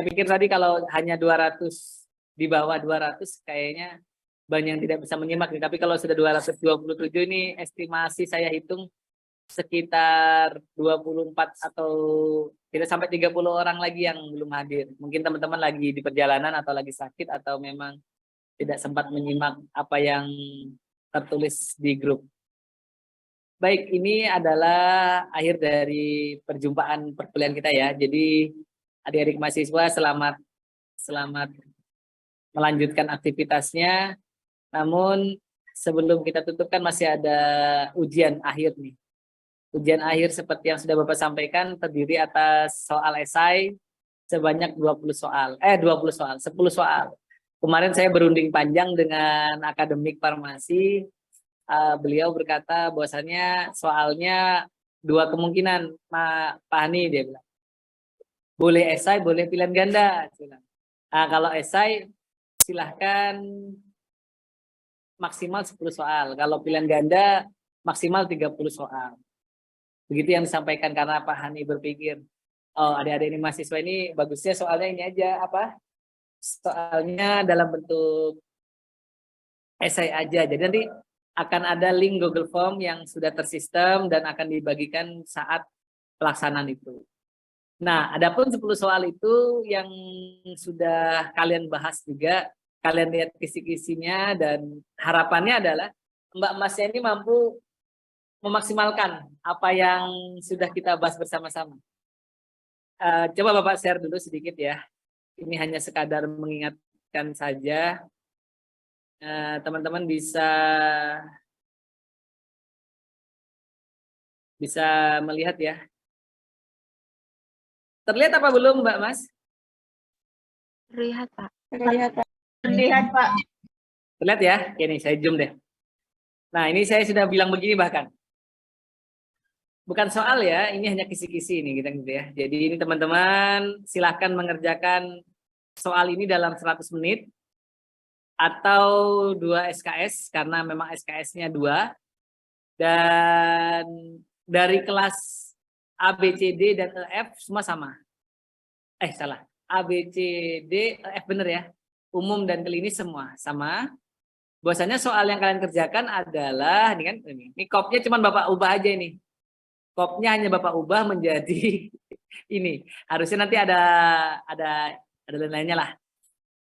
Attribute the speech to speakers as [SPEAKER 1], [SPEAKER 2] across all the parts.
[SPEAKER 1] pikir tadi kalau hanya 200, di bawah 200 kayaknya banyak yang tidak bisa menyimak nih. Tapi kalau sudah 227 ini estimasi saya hitung sekitar 24 atau tidak sampai 30 orang lagi yang belum hadir. Mungkin teman-teman lagi di perjalanan atau lagi sakit atau memang tidak sempat menyimak apa yang tertulis di grup. Baik, ini adalah akhir dari perjumpaan perkuliahan kita ya. Jadi adik-adik mahasiswa selamat melanjutkan aktivitasnya. Namun sebelum kita tutup kan masih ada ujian akhir nih. Ujian akhir seperti yang sudah Bapak sampaikan terdiri atas soal esai sebanyak 20 soal. 10 soal. Kemarin saya berunding panjang dengan akademik farmasi. Beliau berkata bahwasannya soalnya dua kemungkinan, Pak Hani, dia bilang. Boleh esai, boleh pilihan ganda. Nah, kalau esai silahkan maksimal 10 soal. Kalau pilihan ganda maksimal 30 soal. Begitu yang disampaikan karena Pak Hani berpikir, oh adik-adik ini mahasiswa ini bagusnya soalnya ini aja, apa? Soalnya dalam bentuk esai aja. Jadi nanti akan ada link Google Form yang sudah tersistem dan akan dibagikan saat pelaksanaan itu. Nah, adapun 10 soal itu yang sudah kalian bahas juga, kalian lihat kisi-kisinya dan harapannya adalah Mbak Masnya ini mampu memaksimalkan apa yang sudah kita bahas bersama-sama. Coba Bapak share dulu sedikit ya. Ini hanya sekadar mengingatkan saja. Teman-teman bisa melihat ya. Terlihat apa belum Mbak Mas?
[SPEAKER 2] Terlihat Pak.
[SPEAKER 3] Terlihat Pak.
[SPEAKER 4] Terlihat Pak.
[SPEAKER 1] Terlihat ya? Ini saya zoom deh. Nah ini saya sudah bilang begini bahkan. Bukan soal ya, ini hanya kisi-kisi ini gitu ya. Jadi ini teman-teman silahkan mengerjakan soal ini dalam 100 menit. Atau 2 SKS karena memang SKS-nya 2 dan dari kelas A, B, C, D dan E, F semua sama. Salah. A, B, C, D, E, F bener ya. Umum dan klinis semua sama. Bahwasanya soal yang kalian kerjakan adalah ini kan ini kopnya cuma Bapak ubah aja ini. Kopnya hanya Bapak ubah menjadi ini. Harusnya nanti ada lain-lainnya lah.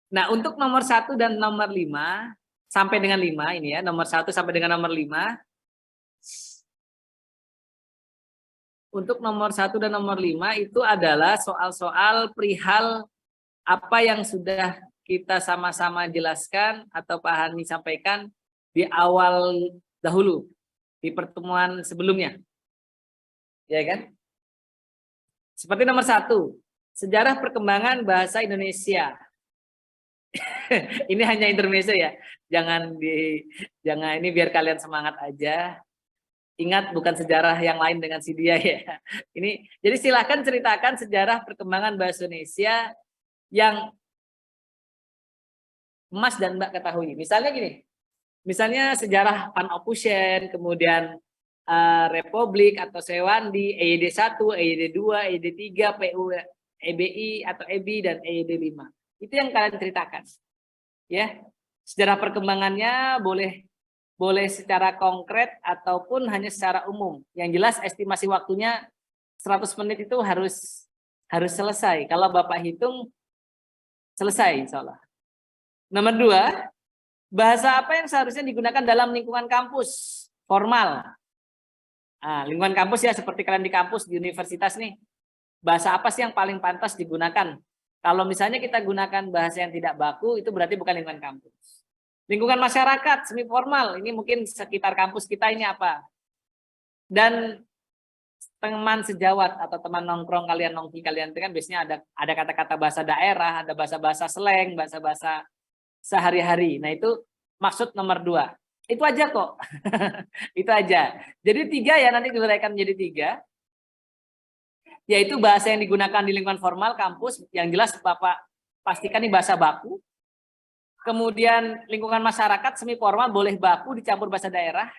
[SPEAKER 1] Nah, untuk nomor 1 dan nomor 5 sampai dengan 5 ini ya, nomor 1 sampai dengan nomor 5. Untuk nomor 1 dan nomor 5 itu adalah soal-soal perihal apa yang sudah kita sama-sama jelaskan atau Pak Hani sampaikan di awal dahulu di pertemuan sebelumnya. Ya kan? Seperti nomor 1, sejarah perkembangan bahasa Indonesia. Ini hanya intermezzo ya, jangan ini biar kalian semangat aja. Ingat bukan sejarah yang lain dengan si dia ya. Ini jadi silakan ceritakan sejarah perkembangan bahasa Indonesia yang Mas dan Mbak ketahui. Misalnya gini, misalnya sejarah Pan-Opusen, kemudian Republik atau Sewandi, EYD 1, EYD 2, EYD 3, PU, EBI atau EBI dan EYD 5. Itu yang kalian ceritakan. Ya. Sejarah perkembangannya boleh secara konkret ataupun hanya secara umum. Yang jelas estimasi waktunya 100 menit itu harus selesai. Kalau Bapak hitung selesai insyaallah. Nomor 2, bahasa apa yang seharusnya digunakan dalam lingkungan kampus formal? Nah, lingkungan kampus ya seperti kalian di kampus di universitas nih. Bahasa apa sih yang paling pantas digunakan? Kalau misalnya kita gunakan bahasa yang tidak baku, itu berarti bukan lingkungan kampus. Lingkungan masyarakat, semi formal, ini mungkin sekitar kampus kita ini apa? Dan teman sejawat atau teman nongkrong kalian, nongki kalian itu kan biasanya ada kata-kata bahasa daerah, ada bahasa-bahasa slang, bahasa-bahasa sehari-hari. Nah itu maksud nomor 2. Itu aja kok. Itu aja. Jadi 3 ya, nanti diuraikan menjadi 3. Yaitu bahasa yang digunakan di lingkungan formal kampus, yang jelas Bapak pastikan ini bahasa baku. Kemudian lingkungan masyarakat semi formal boleh baku dicampur bahasa daerah.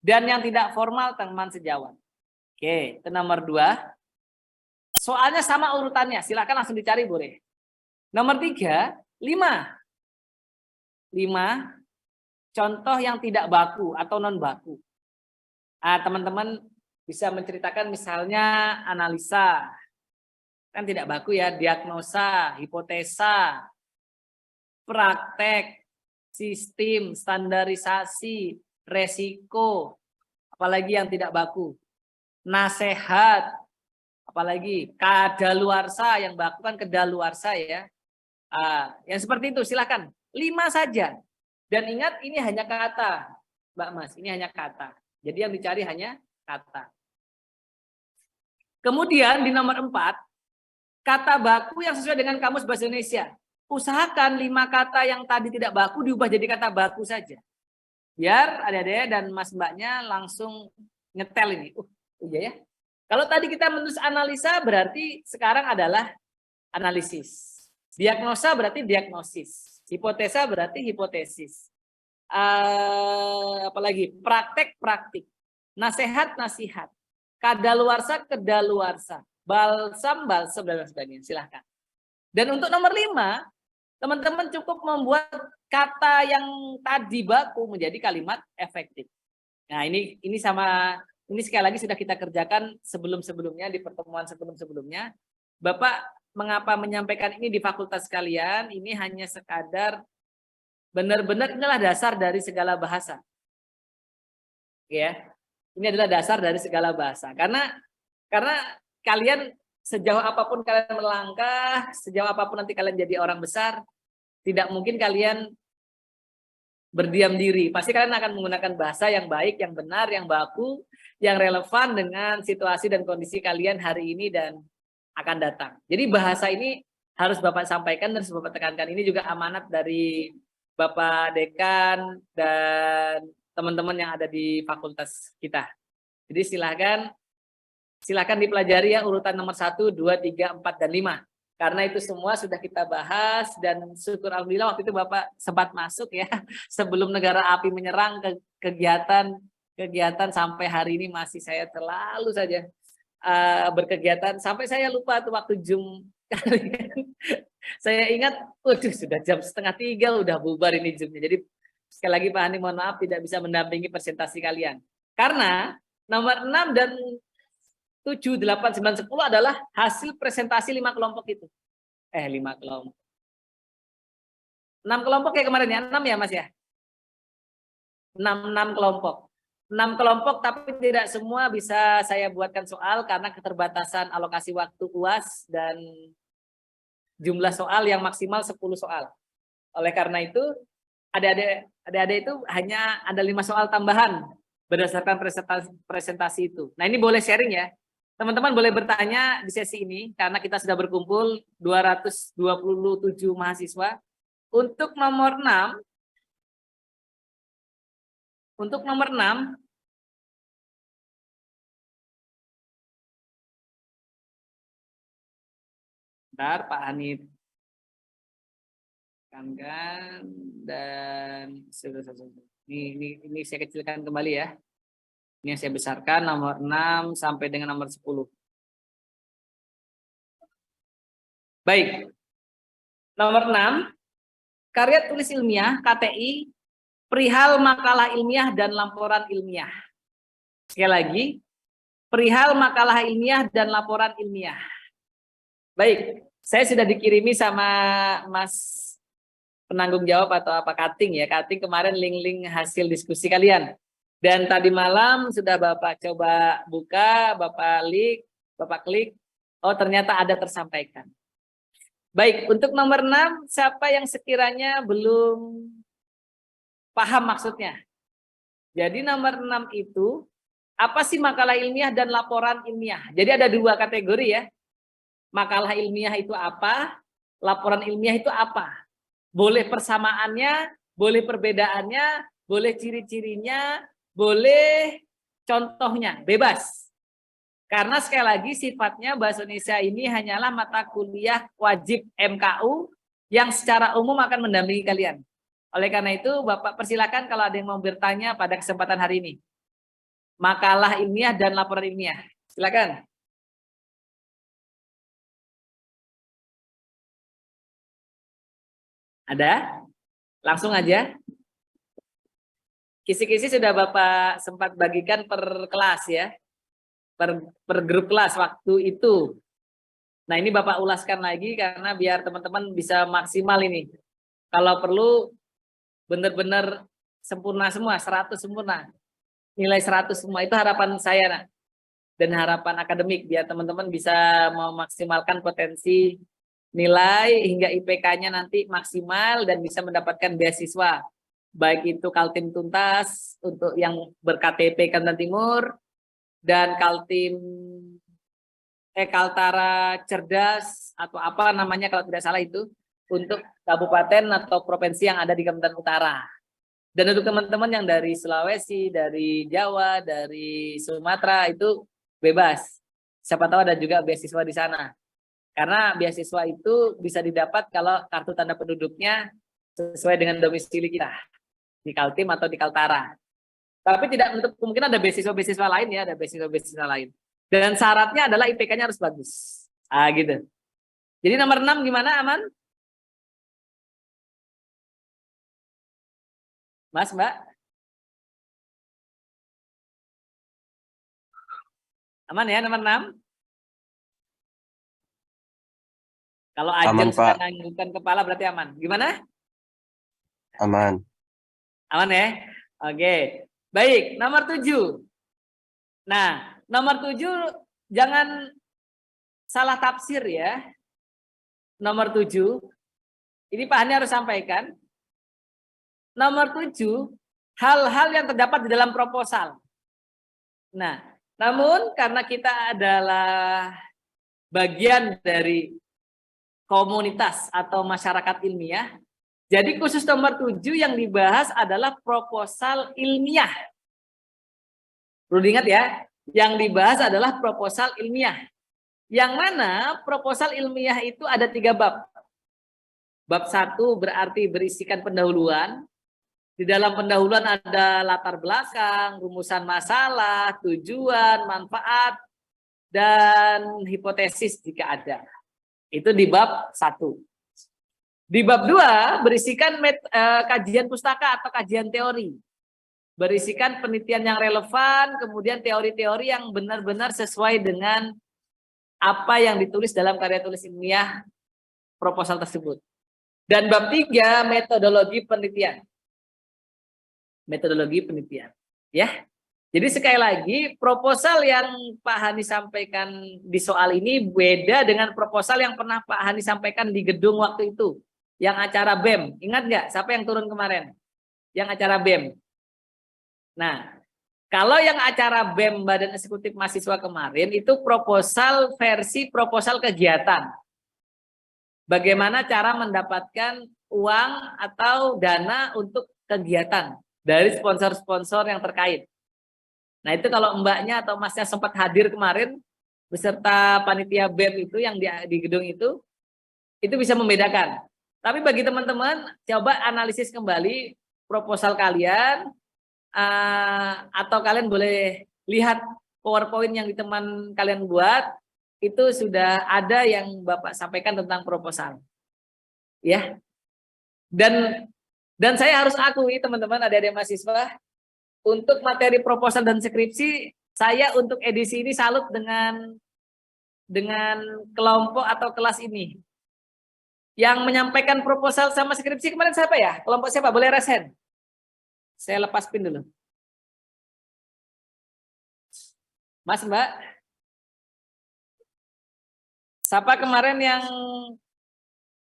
[SPEAKER 1] Dan yang tidak formal teman sejawat. Oke, itu nomor 2. Soalnya sama urutannya, silakan langsung dicari boleh. Nomor 3, 5. 5 contoh yang tidak baku atau non baku. Nah, teman-teman bisa menceritakan misalnya analisa, kan tidak baku ya, diagnosa, hipotesa, praktek, sistem, standarisasi, resiko, apalagi yang tidak baku, nasehat, apalagi kadaluarsa, yang baku kan kedaluarsa ya. Yang seperti itu silakan 5 saja. Dan ingat ini hanya kata, Mbak Mas, ini hanya kata. Jadi yang dicari hanya kata. Kemudian di nomor 4, kata baku yang sesuai dengan Kamus Bahasa Indonesia. Usahakan 5 kata yang tadi tidak baku diubah jadi kata baku saja. Biar adik-adik dan mas mbaknya langsung ngetel ini. Iya ya. Kalau tadi kita menulis analisa berarti sekarang adalah analisis. Diagnosa berarti diagnosis. Hipotesa berarti hipotesis. Apalagi praktek. Nasihat, nasihat. Kadaluarsa, kedaluarsa. Balsam, dan sebagainya. Silahkan. Dan untuk nomor 5, teman-teman cukup membuat kata yang tadi baku menjadi kalimat efektif. Nah, ini sekali lagi sudah kita kerjakan sebelum-sebelumnya di pertemuan sebelum-sebelumnya. Bapak mengapa menyampaikan ini di fakultas kalian? Ini hanya sekadar benar-benar inilah dasar dari segala bahasa. Ya. Ini adalah dasar dari segala bahasa. Karena kalian sejauh apapun kalian melangkah, sejauh apapun nanti kalian jadi orang besar, tidak mungkin kalian berdiam diri. Pasti kalian akan menggunakan bahasa yang baik, yang benar, yang baku, yang relevan dengan situasi dan kondisi kalian hari ini dan akan datang. Jadi bahasa ini harus Bapak sampaikan dan harus Bapak tekankan. Ini juga amanat dari Bapak Dekan dan teman-teman yang ada di fakultas kita. Jadi silakan dipelajari ya urutan nomor 1, 2, 3, 4, dan 5. Karena itu semua sudah kita bahas dan syukur alhamdulillah waktu itu Bapak sempat masuk ya sebelum negara api menyerang ke kegiatan sampai hari ini masih saya selalu saja berkegiatan sampai saya lupa tuh waktu Zoom kalian. Saya ingat, waduh sudah jam 2:30 udah bubar ini Zoomnya. Jadi sekali lagi Pak Hani mohon maaf tidak bisa mendampingi presentasi kalian. Karena nomor 6 dan 7, 8, 9, 10 adalah hasil presentasi 5 kelompok itu. 5 kelompok. 6 kelompok ya kemarin ya, 6 ya Mas ya? 6 kelompok. 6 kelompok tapi tidak semua bisa saya buatkan soal karena keterbatasan alokasi waktu UAS dan jumlah soal yang maksimal 10 soal. Oleh karena itu, adik-adik itu hanya ada 5 soal tambahan berdasarkan presentasi itu. Nah ini boleh sharing ya. Teman-teman boleh bertanya di sesi ini karena kita sudah berkumpul 227 mahasiswa. Untuk nomor 6, bentar Pak Hanif kan dan ini saya kecilkan kembali ya. Ini yang saya besarkan nomor 6 sampai dengan nomor 10. Baik. Nomor 6, karya tulis ilmiah KTI perihal makalah ilmiah dan laporan ilmiah. Sekali lagi, perihal makalah ilmiah dan laporan ilmiah. Baik, saya sudah dikirimi sama Mas penanggung jawab atau apa Kating ya. Kating kemarin link-link hasil diskusi kalian. Dan tadi malam sudah Bapak coba buka, Bapak klik, oh ternyata ada tersampaikan. Baik, untuk nomor 6, siapa yang sekiranya belum paham maksudnya? Jadi nomor 6 itu, apa sih makalah ilmiah dan laporan ilmiah? Jadi ada 2 kategori ya. Makalah ilmiah itu apa? Laporan ilmiah itu apa? Boleh persamaannya, boleh perbedaannya, boleh ciri-cirinya, boleh contohnya, bebas. Karena sekali lagi sifatnya Bahasa Indonesia ini hanyalah mata kuliah wajib MKU yang secara umum akan mendampingi kalian. Oleh karena itu Bapak persilakan kalau ada yang mau bertanya pada kesempatan hari ini. Makalah ilmiah dan laporan ilmiah. Silakan. Ada? Langsung aja. Kisi-kisi sudah Bapak sempat bagikan per kelas ya. Per grup kelas waktu itu. Nah, ini Bapak ulaskan lagi karena biar teman-teman bisa maksimal ini. Kalau perlu benar-benar sempurna semua, 100 sempurna. Nilai 100 semua, itu harapan saya, nah. Dan harapan akademik biar teman-teman bisa memaksimalkan potensi nilai hingga IPK-nya nanti maksimal dan bisa mendapatkan beasiswa. Baik itu Kaltim Tuntas untuk yang ber-KTP Kalimantan Timur dan Kaltara Cerdas atau apa namanya kalau tidak salah itu untuk kabupaten atau provinsi yang ada di Kalimantan Utara. Dan untuk teman-teman yang dari Sulawesi, dari Jawa, dari Sumatera itu bebas. Siapa tahu ada juga beasiswa di sana. Karena beasiswa itu bisa didapat kalau kartu tanda penduduknya sesuai dengan domisili kita di Kaltim atau di Kaltara. Tapi tidak menutup kemungkinan ada beasiswa-beasiswa lain ya, ada beasiswa-beasiswa lain. Dan syaratnya adalah IPK-nya harus bagus. Ah gitu. Jadi nomor 6 gimana, aman? Mas, Mbak? Aman ya nomor 6? Kalau Ajeng sudah nganggukkan kepala berarti aman. Gimana?
[SPEAKER 3] Aman.
[SPEAKER 1] Aman ya? Oke. Baik, nomor 7. Nah, nomor 7 jangan salah tafsir ya. Nomor 7. Ini Pak Hani harus sampaikan. Nomor 7, hal-hal yang terdapat di dalam proposal. Nah, namun karena kita adalah bagian dari komunitas atau masyarakat ilmiah, jadi khusus nomor 7 yang dibahas adalah proposal ilmiah. Perlu diingat ya, yang dibahas adalah proposal ilmiah. Yang mana proposal ilmiah itu ada 3 bab. Bab 1 berarti berisikan pendahuluan. Di dalam pendahuluan ada latar belakang, rumusan masalah, tujuan, manfaat, dan hipotesis jika ada. Itu di bab 1. Di bab 2 berisikan kajian pustaka atau kajian teori. Berisikan penelitian yang relevan, kemudian teori-teori yang benar-benar sesuai dengan apa yang ditulis dalam karya tulis ilmiah proposal tersebut. Dan bab 3 metodologi penelitian. Metodologi penelitian. Ya. Jadi sekali lagi proposal yang Pak Hani sampaikan di soal ini beda dengan proposal yang pernah Pak Hani sampaikan di gedung waktu itu. Yang acara BEM. Ingat nggak siapa yang turun kemarin? Yang acara BEM. Nah, kalau yang acara BEM Badan Eksekutif Mahasiswa kemarin itu proposal versi proposal kegiatan. Bagaimana cara mendapatkan uang atau dana untuk kegiatan dari sponsor-sponsor yang terkait. Nah itu kalau mbaknya atau masnya sempat hadir kemarin beserta panitia BEM itu yang di gedung itu bisa membedakan. Tapi bagi teman-teman coba analisis kembali proposal kalian atau kalian boleh lihat PowerPoint yang di teman kalian buat itu sudah ada yang Bapak sampaikan tentang proposal. Ya. Dan saya harus akui teman-teman adik-adik mahasiswa, untuk materi proposal dan skripsi, saya untuk edisi ini salut dengan kelompok atau kelas ini. Yang menyampaikan proposal sama skripsi kemarin siapa ya? Kelompok siapa? Boleh raise hand? Saya lepas pin dulu. Mas, Mbak. Siapa kemarin yang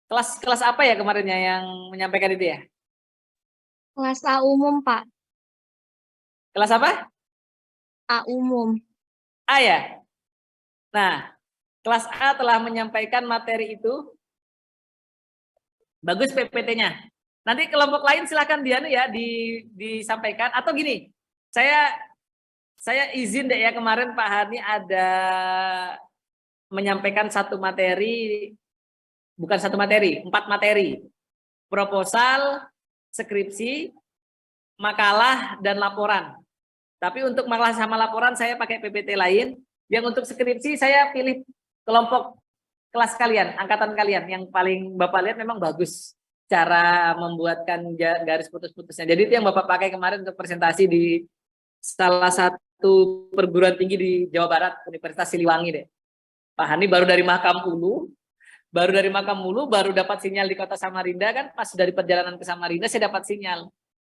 [SPEAKER 1] kelas apa ya kemarinnya yang menyampaikan itu ya?
[SPEAKER 2] Kelas A umum, Pak.
[SPEAKER 1] Kelas apa?
[SPEAKER 2] A umum.
[SPEAKER 1] A ya? Nah, kelas A telah menyampaikan materi itu. Bagus PPT-nya. Nanti kelompok lain silakan disampaikan. Atau gini, saya izin deh ya, kemarin Pak Hani ada menyampaikan 1 materi, bukan 1 materi, 4 materi. Proposal, skripsi, makalah, dan laporan. Tapi untuk makalah sama laporan saya pakai PPT lain. Yang untuk skripsi saya pilih kelompok kelas kalian, angkatan kalian yang paling Bapak lihat memang bagus. cara membuatkan garis putus-putusnya. Jadi itu yang Bapak pakai kemarin untuk presentasi di salah satu perguruan tinggi di Jawa Barat, Universitas Siliwangi deh. Pak Hani baru dari Makam Ulu, baru dapat sinyal di Kota Samarinda kan, pas dari perjalanan ke Samarinda saya dapat sinyal.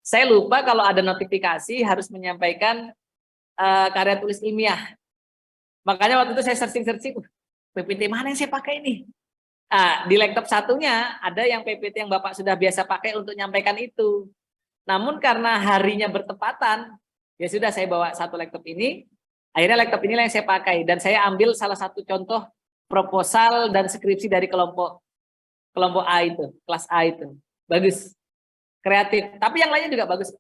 [SPEAKER 1] Saya lupa kalau ada notifikasi harus menyampaikan karya tulis ilmiah. Makanya waktu itu saya searching, PPT mana yang saya pakai ini? Di laptop satunya ada yang PPT yang Bapak sudah biasa pakai untuk menyampaikan itu. Namun karena harinya bertepatan, ya sudah saya bawa satu laptop ini. Akhirnya laptop inilah yang saya pakai dan saya ambil salah satu contoh proposal dan skripsi dari kelompok A itu, kelas A itu. Bagus. Kreatif. Tapi yang lainnya juga bagus.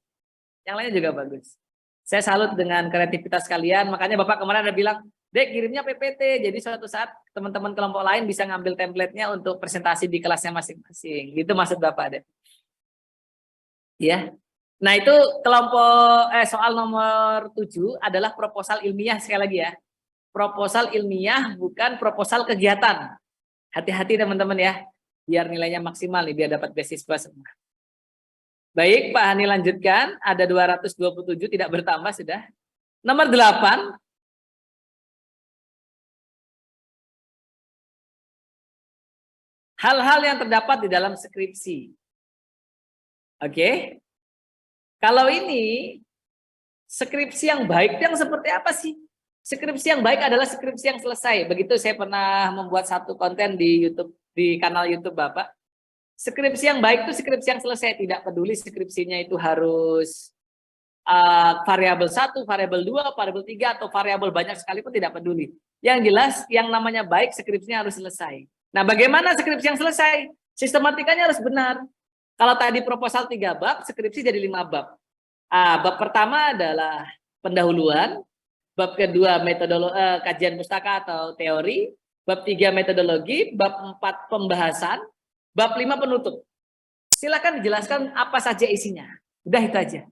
[SPEAKER 1] Yang lainnya juga bagus. Saya salut dengan kreativitas kalian. Makanya Bapak kemarin ada bilang, Dek, kirimnya PPT. Jadi suatu saat teman-teman kelompok lain bisa ngambil template-nya untuk presentasi di kelasnya masing-masing. Gitu maksud Bapak, Dek. Ya. Nah, itu kelompok soal nomor 7 adalah proposal ilmiah sekali lagi ya. Proposal ilmiah bukan proposal kegiatan. Hati-hati teman-teman ya. Biar nilainya maksimal nih, biar dapat beasiswa semua. Baik, Pak Hani lanjutkan. Ada 227 tidak bertambah sudah. Nomor 8. Hal-hal yang terdapat di dalam skripsi. Oke. Kalau ini skripsi yang baik yang seperti apa sih? Skripsi yang baik adalah skripsi yang selesai. Begitu saya pernah membuat satu konten di YouTube, di kanal YouTube Bapak. Skripsi yang baik itu skripsi yang selesai, tidak peduli skripsinya itu harus variabel 1, variabel 2, variabel 3 atau variabel banyak sekalipun tidak peduli. Yang jelas yang namanya baik skripsinya harus selesai. Nah, bagaimana skripsi yang selesai? Sistematikanya harus benar. Kalau tadi proposal 3 bab, skripsi jadi 5 bab. Bab pertama adalah pendahuluan, bab kedua kajian pustaka atau teori, bab 3 metodologi, bab 4 pembahasan, bab 5 penutup. Silakan dijelaskan apa saja isinya. Udah itu aja.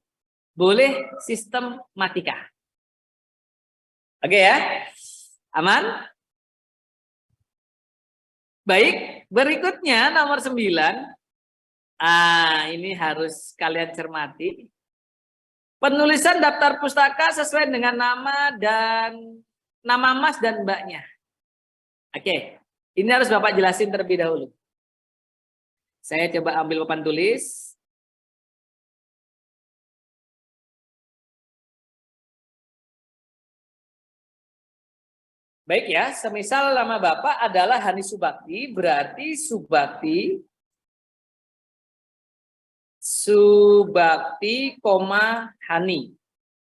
[SPEAKER 1] Boleh sistematika. Oke ya? Aman? Baik, berikutnya nomor 9. Ini harus kalian cermati. Penulisan daftar pustaka sesuai dengan nama mas dan mbaknya. Oke, ini harus Bapak jelasin terlebih dahulu. Saya coba ambil papan tulis. Baik ya, semisal nama Bapak adalah Hani Subakti, berarti Subakti, Hani.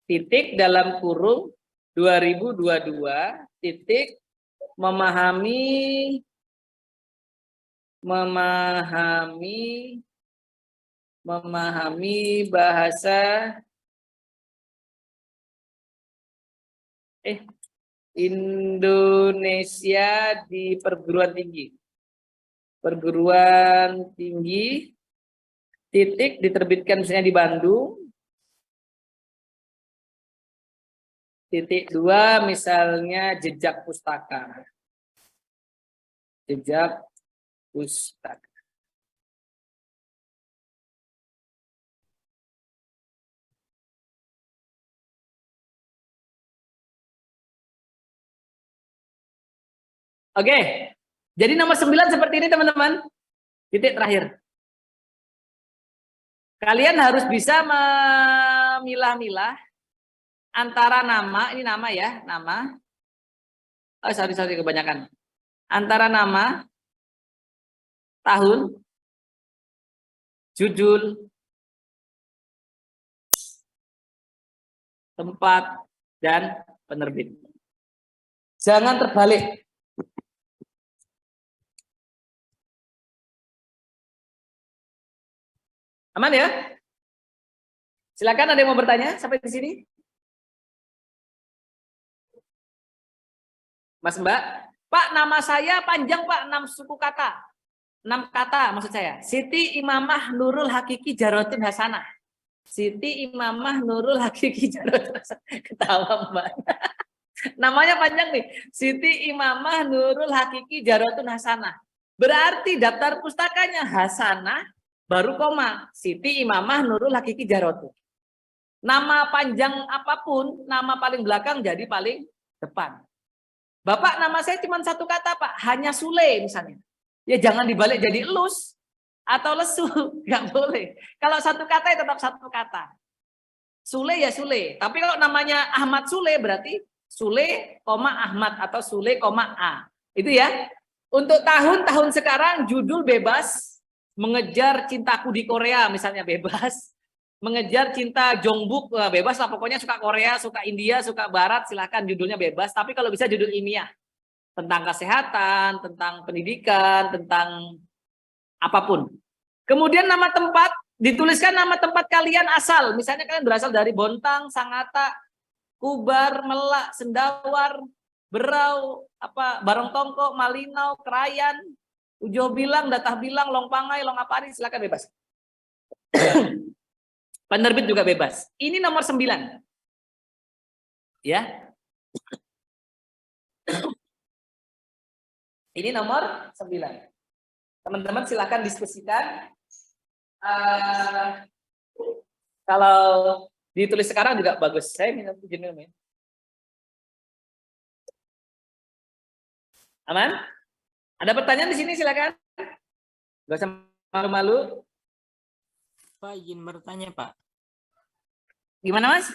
[SPEAKER 1] Titik dalam kurung 2022, titik memahami bahasa Indonesia di perguruan tinggi. Perguruan tinggi, titik diterbitkan misalnya di Bandung. Titik 2 misalnya jejak pustaka. Jejak pustaka. Oke, jadi nomor 9 seperti ini teman-teman. Titik terakhir. Kalian harus bisa memilah-milah antara nama, ini nama ya, nama. Oh, sorry, kebanyakan. Antara nama, tahun, judul, tempat, dan penerbit. Jangan terbalik. Aman ya? Silakan, ada yang mau bertanya sampai di sini? Mas Mbak, Pak, nama saya panjang Pak, 6 suku kata. 6 kata maksud saya. Siti Imamah Nurul Hakiki Jarotun Hasanah. Siti Imamah Nurul Hakiki Jarotun Hasanah. Ketawa Mbak. Namanya panjang nih. Siti Imamah Nurul Hakiki Jarotun Hasanah. Berarti daftar pustakanya Hasanah baru koma. Siti, Imamah, Nurul, Hakiki, Jarotu. Nama panjang apapun, nama paling belakang jadi paling depan. Bapak, nama saya cuma satu kata, Pak. Hanya Sule misalnya. Ya jangan dibalik jadi elus atau lesu. Nggak boleh. Kalau satu kata ya tetap satu kata. Sule ya Sule. Tapi kalau namanya Ahmad Sule berarti Sule, Ahmad atau Sule, A. Itu ya. Untuk tahun-tahun sekarang judul bebas. Mengejar cintaku di Korea misalnya bebas. Mengejar cinta Jongbuk bebas lah, pokoknya suka Korea, suka India, suka Barat, silahkan judulnya bebas. Tapi kalau bisa judul ilmiah tentang kesehatan, tentang pendidikan, tentang apapun. Kemudian nama tempat dituliskan nama tempat kalian asal. Misalnya kalian berasal dari Bontang, Sangatta, Kubar, Melak, Sendawar, Berau, Barongtongko, Malinau, Krayan, Ujo Bilang, Datah Bilang, Longpangai, Longapari, silahkan bebas. Penerbit juga bebas. Ini nomor 9. Ya. Ini nomor 9. Teman-teman silahkan diskusikan. Kalau ditulis sekarang juga bagus. Saya minum izin minum ya. Aman? Ada pertanyaan di sini silakan. Gak usah malu-malu.
[SPEAKER 4] Pak, izin bertanya, Pak.
[SPEAKER 1] Gimana, Mas?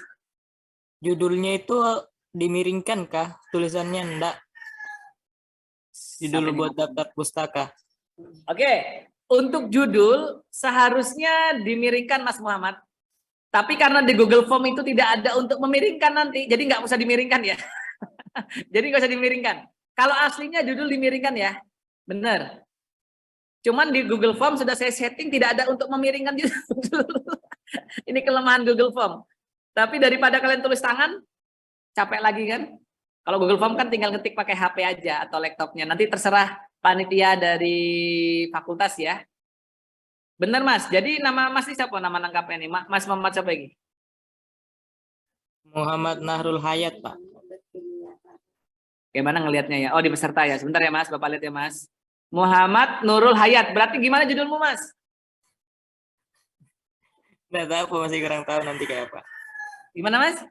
[SPEAKER 4] Judulnya itu dimiringkan kah? Tulisannya enggak? Judul buat daftar pustaka.
[SPEAKER 1] Oke, untuk judul seharusnya dimiringkan, Mas Muhammad. Tapi karena di Google Form itu tidak ada untuk memiringkan nanti, jadi nggak usah dimiringkan ya. Jadi nggak usah dimiringkan. Kalau aslinya judul dimiringkan ya, benar. Cuman di Google Form sudah saya setting tidak ada untuk memiringkan judul. Ini kelemahan Google Form. Tapi daripada kalian tulis tangan, capek lagi kan? Kalau Google Form kan tinggal ngetik pakai HP aja atau laptopnya. Nanti terserah panitia dari fakultas ya. Benar Mas. Jadi nama Mas ini siapa? Nama lengkapnya nih. Mas Muhammad siapa lagi?
[SPEAKER 4] Muhammad Nahrul Hayat, Pak.
[SPEAKER 1] Gimana ngelihatnya ya? Oh di peserta ya. Sebentar ya Mas. Bapak lihat ya Mas. Muhammad Nurul Hayat. Berarti gimana judulmu Mas?
[SPEAKER 4] Nggak tahu, Pak. Masih kurang tahu nanti kayak apa.
[SPEAKER 1] Gimana Mas?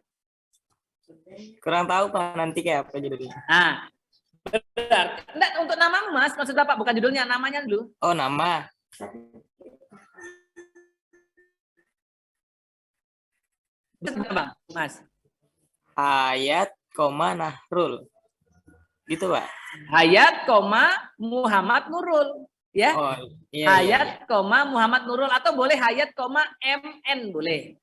[SPEAKER 4] Kurang tahu, Pak. Nanti kayak apa judulnya.
[SPEAKER 1] Nah, benar. Enggak, untuk namamu Mas. Maksud Bapak bukan judulnya, namanya dulu.
[SPEAKER 4] Oh, nama.
[SPEAKER 1] Benar Bang, Mas.
[SPEAKER 4] Hayat, Nahrul. Gitu, Pak.
[SPEAKER 1] Hayat, Muhammad Nurul. Ya.
[SPEAKER 4] Oh, iya.
[SPEAKER 1] Hayat, Muhammad Nurul. Atau boleh Hayat, MN boleh.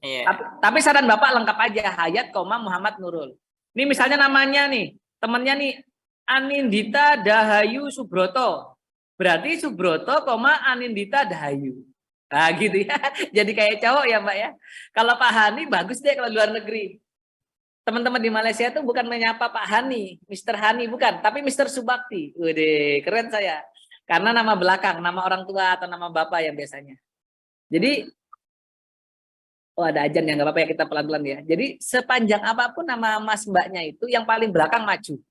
[SPEAKER 4] Iya.
[SPEAKER 1] Tapi saran Bapak lengkap aja. Hayat, Muhammad Nurul. Ini misalnya namanya nih. Temennya nih. Anindita Dahayu Subroto. Berarti Subroto, Anindita Dahayu. Nah gitu ya. Jadi kayak cowok ya Mbak ya. Kalau Pak Hani bagus deh kalau luar negeri. Teman-teman di Malaysia tuh bukan menyapa Pak Hani, Mr. Hani bukan, tapi Mr. Subakti. Waduh, keren saya. Karena nama belakang, nama orang tua atau nama bapak yang biasanya. Jadi, oh ada ajan ya, nggak apa-apa ya kita pelan-pelan ya. Jadi sepanjang apapun nama mas mbaknya itu, yang paling belakang maju.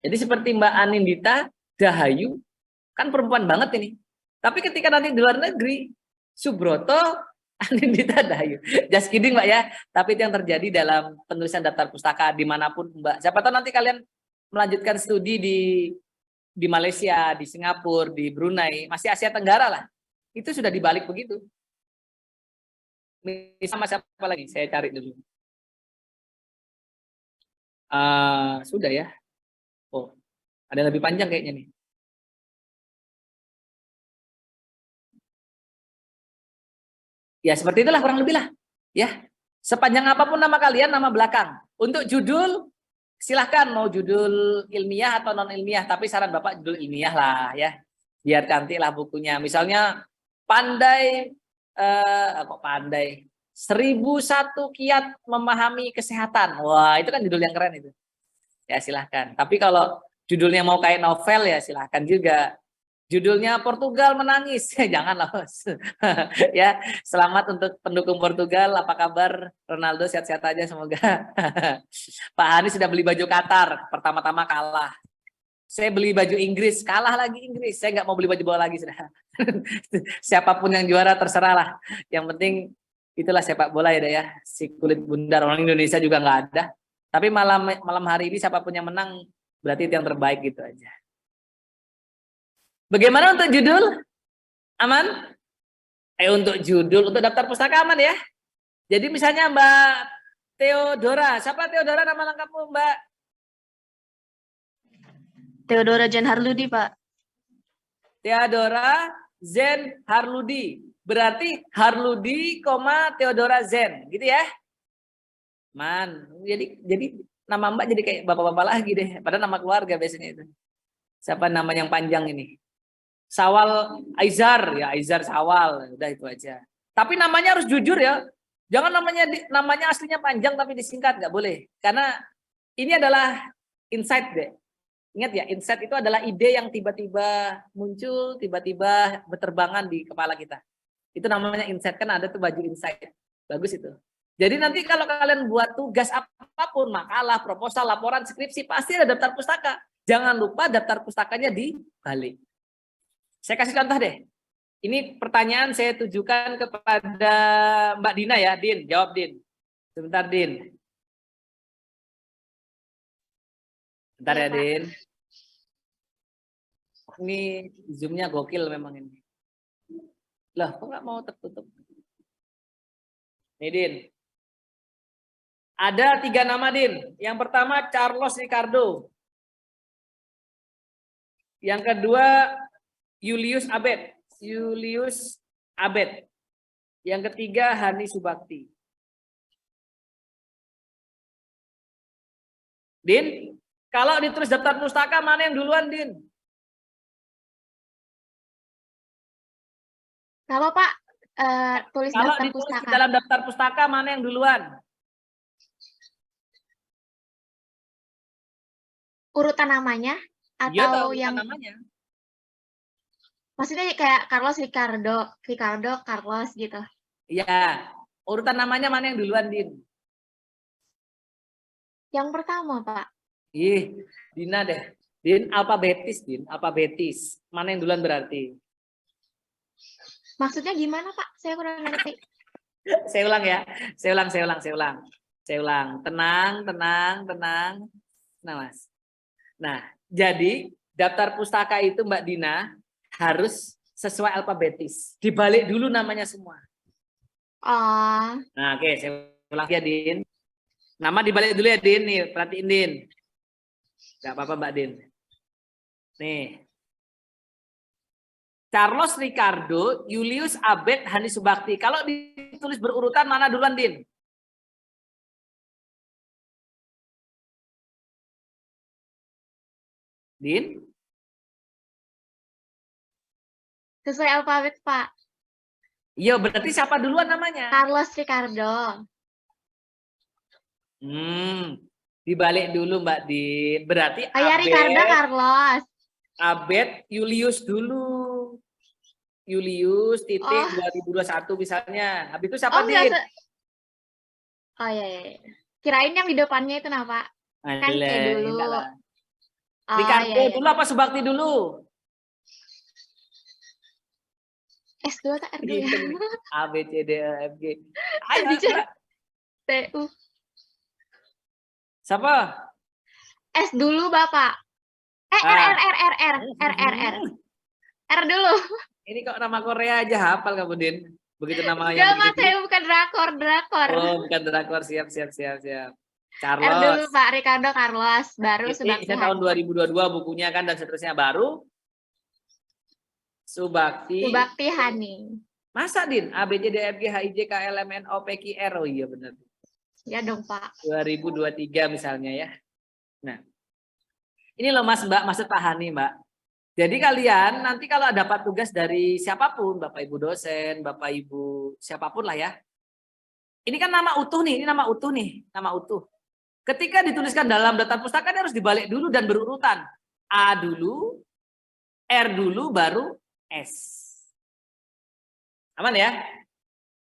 [SPEAKER 1] Jadi seperti Mbak Anindita Dahayu, kan perempuan banget ini. Tapi ketika nanti di luar negeri, Subroto, Anindita Dahayu. Just kidding Mbak ya. Tapi itu yang terjadi dalam penulisan daftar pustaka dimanapun Mbak. Siapa tahu nanti kalian melanjutkan studi di Malaysia, di Singapura, di Brunei, masih Asia Tenggara lah. Itu sudah dibalik begitu. Sama siapa lagi? Saya cari dulu. Sudah ya. Oh, ada yang lebih panjang kayaknya nih. Ya seperti itulah kurang lebih lah. Ya, sepanjang apapun nama kalian, nama belakang. Untuk judul, silahkan mau judul ilmiah atau non ilmiah. Tapi saran Bapak judul ilmiah lah ya. Biar cantik lah bukunya. Misalnya pandai, kok pandai? 1001 kiat memahami kesehatan. Wah itu kan judul yang keren itu. Ya silahkan. Tapi kalau judulnya mau kayak novel ya silahkan juga. Judulnya Portugal menangis, janganlah Bos. Ya, selamat untuk pendukung Portugal. Apa kabar Ronaldo? Sehat-sehat aja semoga. Pak Hani sudah beli baju Qatar, pertama-tama kalah. Saya beli baju Inggris, kalah lagi Inggris. Saya nggak mau beli baju bola lagi sudah. Siapapun yang juara terserah lah. Yang penting itulah sepak bola ya, ya. Si kulit bundar orang Indonesia juga nggak ada. Tapi malam hari ini siapapun yang menang berarti itu yang terbaik gitu aja. Bagaimana untuk judul? Aman? Untuk judul, untuk daftar pustaka aman ya. Jadi misalnya Mbak Theodora, siapa Theodora nama lengkapmu Mbak?
[SPEAKER 2] Theodora Jen Harludi, Pak.
[SPEAKER 1] Theodora Zen Harludi. Berarti Harludi, Theodora Zen, gitu ya? Man, jadi nama Mbak jadi kayak bapak-bapak lagi deh. Padahal nama keluarga biasanya itu. Siapa nama yang panjang ini? Sawal Aizar, ya Aizar Sawal, udah itu aja. Tapi namanya harus jujur ya. Jangan namanya aslinya panjang tapi disingkat, nggak boleh. Karena ini adalah insight deh. Ingat ya, insight itu adalah ide yang tiba-tiba muncul, tiba-tiba berterbangan di kepala kita. Itu namanya insight, kan ada tuh baju insight. Bagus itu. Jadi nanti kalau kalian buat tugas apapun, makalah, proposal, laporan, skripsi, pasti ada daftar pustaka. Jangan lupa daftar pustakanya dibalik. Saya kasih contoh deh. Ini pertanyaan saya tujukan kepada Mbak Dina ya. Din, jawab Din. Sebentar Din. Bentar ya Din. Ini zoomnya gokil memang ini. Loh, kok nggak mau tertutup? Nih Din. Ada 3 nama Din. Yang pertama Carlos Ricardo. Yang kedua Julius Abed. Julius Abed. Yang ketiga Hani Subakti. Din, kalau ditulis daftar pustaka mana yang duluan Din?
[SPEAKER 2] Kalau Pak, tulis
[SPEAKER 1] Kalau
[SPEAKER 2] daftar
[SPEAKER 1] ditulis
[SPEAKER 2] pustaka.
[SPEAKER 1] di dalam daftar pustaka mana yang duluan?
[SPEAKER 2] Urutan namanya
[SPEAKER 1] Iya,
[SPEAKER 2] atau
[SPEAKER 1] urutan
[SPEAKER 2] yang
[SPEAKER 1] namanya.
[SPEAKER 2] maksudnya kayak Carlos Ricardo, Carlos gitu.
[SPEAKER 1] Iya, urutan namanya mana yang duluan Din?
[SPEAKER 2] Yang pertama, Pak.
[SPEAKER 1] Ih, Dina deh. Din, alfabetis Din, alfabetis. Mana yang duluan berarti?
[SPEAKER 2] Maksudnya gimana, Pak? Saya kurang ngerti.
[SPEAKER 1] Saya ulang ya. Saya ulang. Tenang, Nah, Mas. Nah, jadi daftar pustaka itu Mbak Dina harus sesuai alfabetis. Dibalik dulu namanya semua.
[SPEAKER 2] Oh,
[SPEAKER 1] Nah, oke, saya ulang ya, Din. Nama dibalik dulu ya, Din. Nih, perhatiin, Din. Gak apa-apa, Mbak Din. Nih. Carlos Ricardo, Julius Abed, Hani Subakti. Kalau ditulis berurutan, mana duluan, Din? Din?
[SPEAKER 2] sesuai alfabet, Pak.
[SPEAKER 1] Iya, berarti siapa duluan namanya?
[SPEAKER 2] Carlos Ricardo.
[SPEAKER 1] Dibalik dulu Mbak Din. Berarti
[SPEAKER 2] Oh ya, Ricardo Carlos.
[SPEAKER 1] Abed Julius dulu. Julius titik 2021 misalnya. Habis itu siapa Din?
[SPEAKER 2] Oh iya. Kirain yang di depannya itu Pak. Kan kayak dulu. Oh,
[SPEAKER 1] Ricardo
[SPEAKER 2] iya.
[SPEAKER 1] dulu apa Subakti dulu?
[SPEAKER 2] S2 atau R2 ya?
[SPEAKER 1] A, B, C, D, E, F, G. Ayo,
[SPEAKER 2] TU.
[SPEAKER 1] Siapa?
[SPEAKER 2] S dulu Bapak. R. R dulu.
[SPEAKER 1] Ini kok nama Korea aja hafal kamu Din. Begitu namanya.
[SPEAKER 2] Enggak Mas, saya bukan drakor.
[SPEAKER 1] Oh, bukan drakor. Siap. Carlos.
[SPEAKER 2] R dulu Pak, Ricardo Carlos. Baru Subakti.
[SPEAKER 1] Ini tahun 2022 bukunya kan dan seterusnya baru. Subakti
[SPEAKER 2] Hani.
[SPEAKER 1] Masa Din? A, B, C, D, F, G, H, I, J, K, L, M, N, O, P, Q, R. Oh iya benar.
[SPEAKER 2] Ya dong Pak.
[SPEAKER 1] 2023 misalnya ya. Nah, ini loh Mas Mbak, maksud Pak Hani Mbak. Jadi kalian nanti kalau dapat tugas dari siapapun, Bapak Ibu dosen, Bapak Ibu siapapun lah ya. Ini kan nama utuh nih, nama utuh. Ketika dituliskan dalam daftar pustaka harus dibalik dulu dan berurutan. A dulu, R dulu, baru S. Aman ya?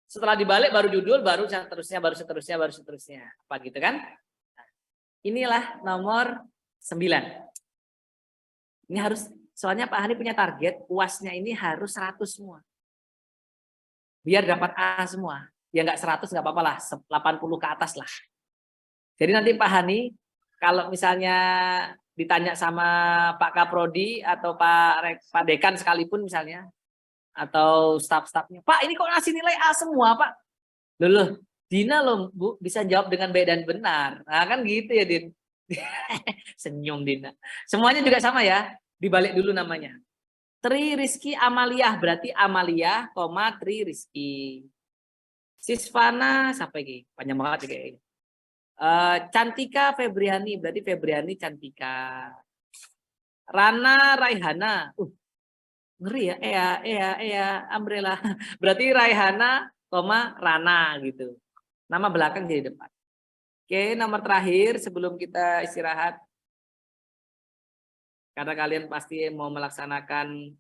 [SPEAKER 1] Setelah dibalik baru judul, baru seterusnya. Apa gitu kan? Inilah nomor 9. Ini harus Soalnya Pak Hani punya target, UASnya ini harus 100 semua. Biar dapat A semua. Ya nggak 100 nggak apa-apa lah, 80 ke atas lah. Jadi nanti Pak Hani, kalau misalnya ditanya sama Pak Kaprodi atau Pak Dekan sekalipun misalnya, atau staf-stafnya, Pak ini kok ngasih nilai A semua Pak? Loh, Dina loh Bu, bisa jawab dengan baik dan benar. Nah kan gitu ya Din. Senyum Dina. Semuanya juga sama ya, dibalik dulu namanya. Tri Rizky Amalia, berarti Amalia, Tri Rizky. Sisvana, siapa lagi? Panjang banget ya kayaknya. Cantika Febriani, berarti Febriani Cantika. Rana Raihana, ngeri ya, Umbrella. Berarti Raihana, Rana gitu. Nama belakang jadi depan. Oke, nomor terakhir sebelum kita istirahat. Karena kalian pasti mau melaksanakan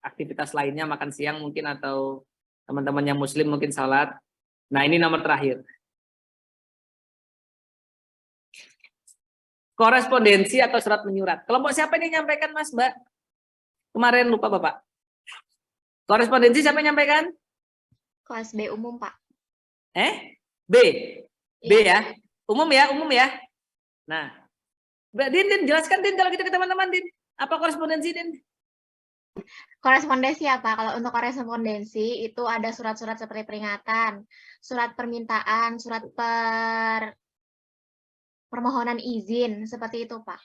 [SPEAKER 1] aktivitas lainnya, makan siang mungkin, atau teman-teman yang muslim mungkin salat. Nah ini nomor terakhir. Korespondensi atau surat menyurat. Kelompok siapa yang menyampaikan Mas Mbak? Kemarin lupa Bapak. Korespondensi siapa yang menyampaikan?
[SPEAKER 2] Kelas B umum, Pak.
[SPEAKER 1] B? B ya? Umum ya? Nah, Mbak Din, jelaskan Din kalau gitu ke teman-teman Din. Apa korespondensi Din?
[SPEAKER 2] Korespondensi apa? Kalau untuk korespondensi itu ada surat-surat seperti peringatan, surat permintaan, surat permohonan izin, seperti itu Pak.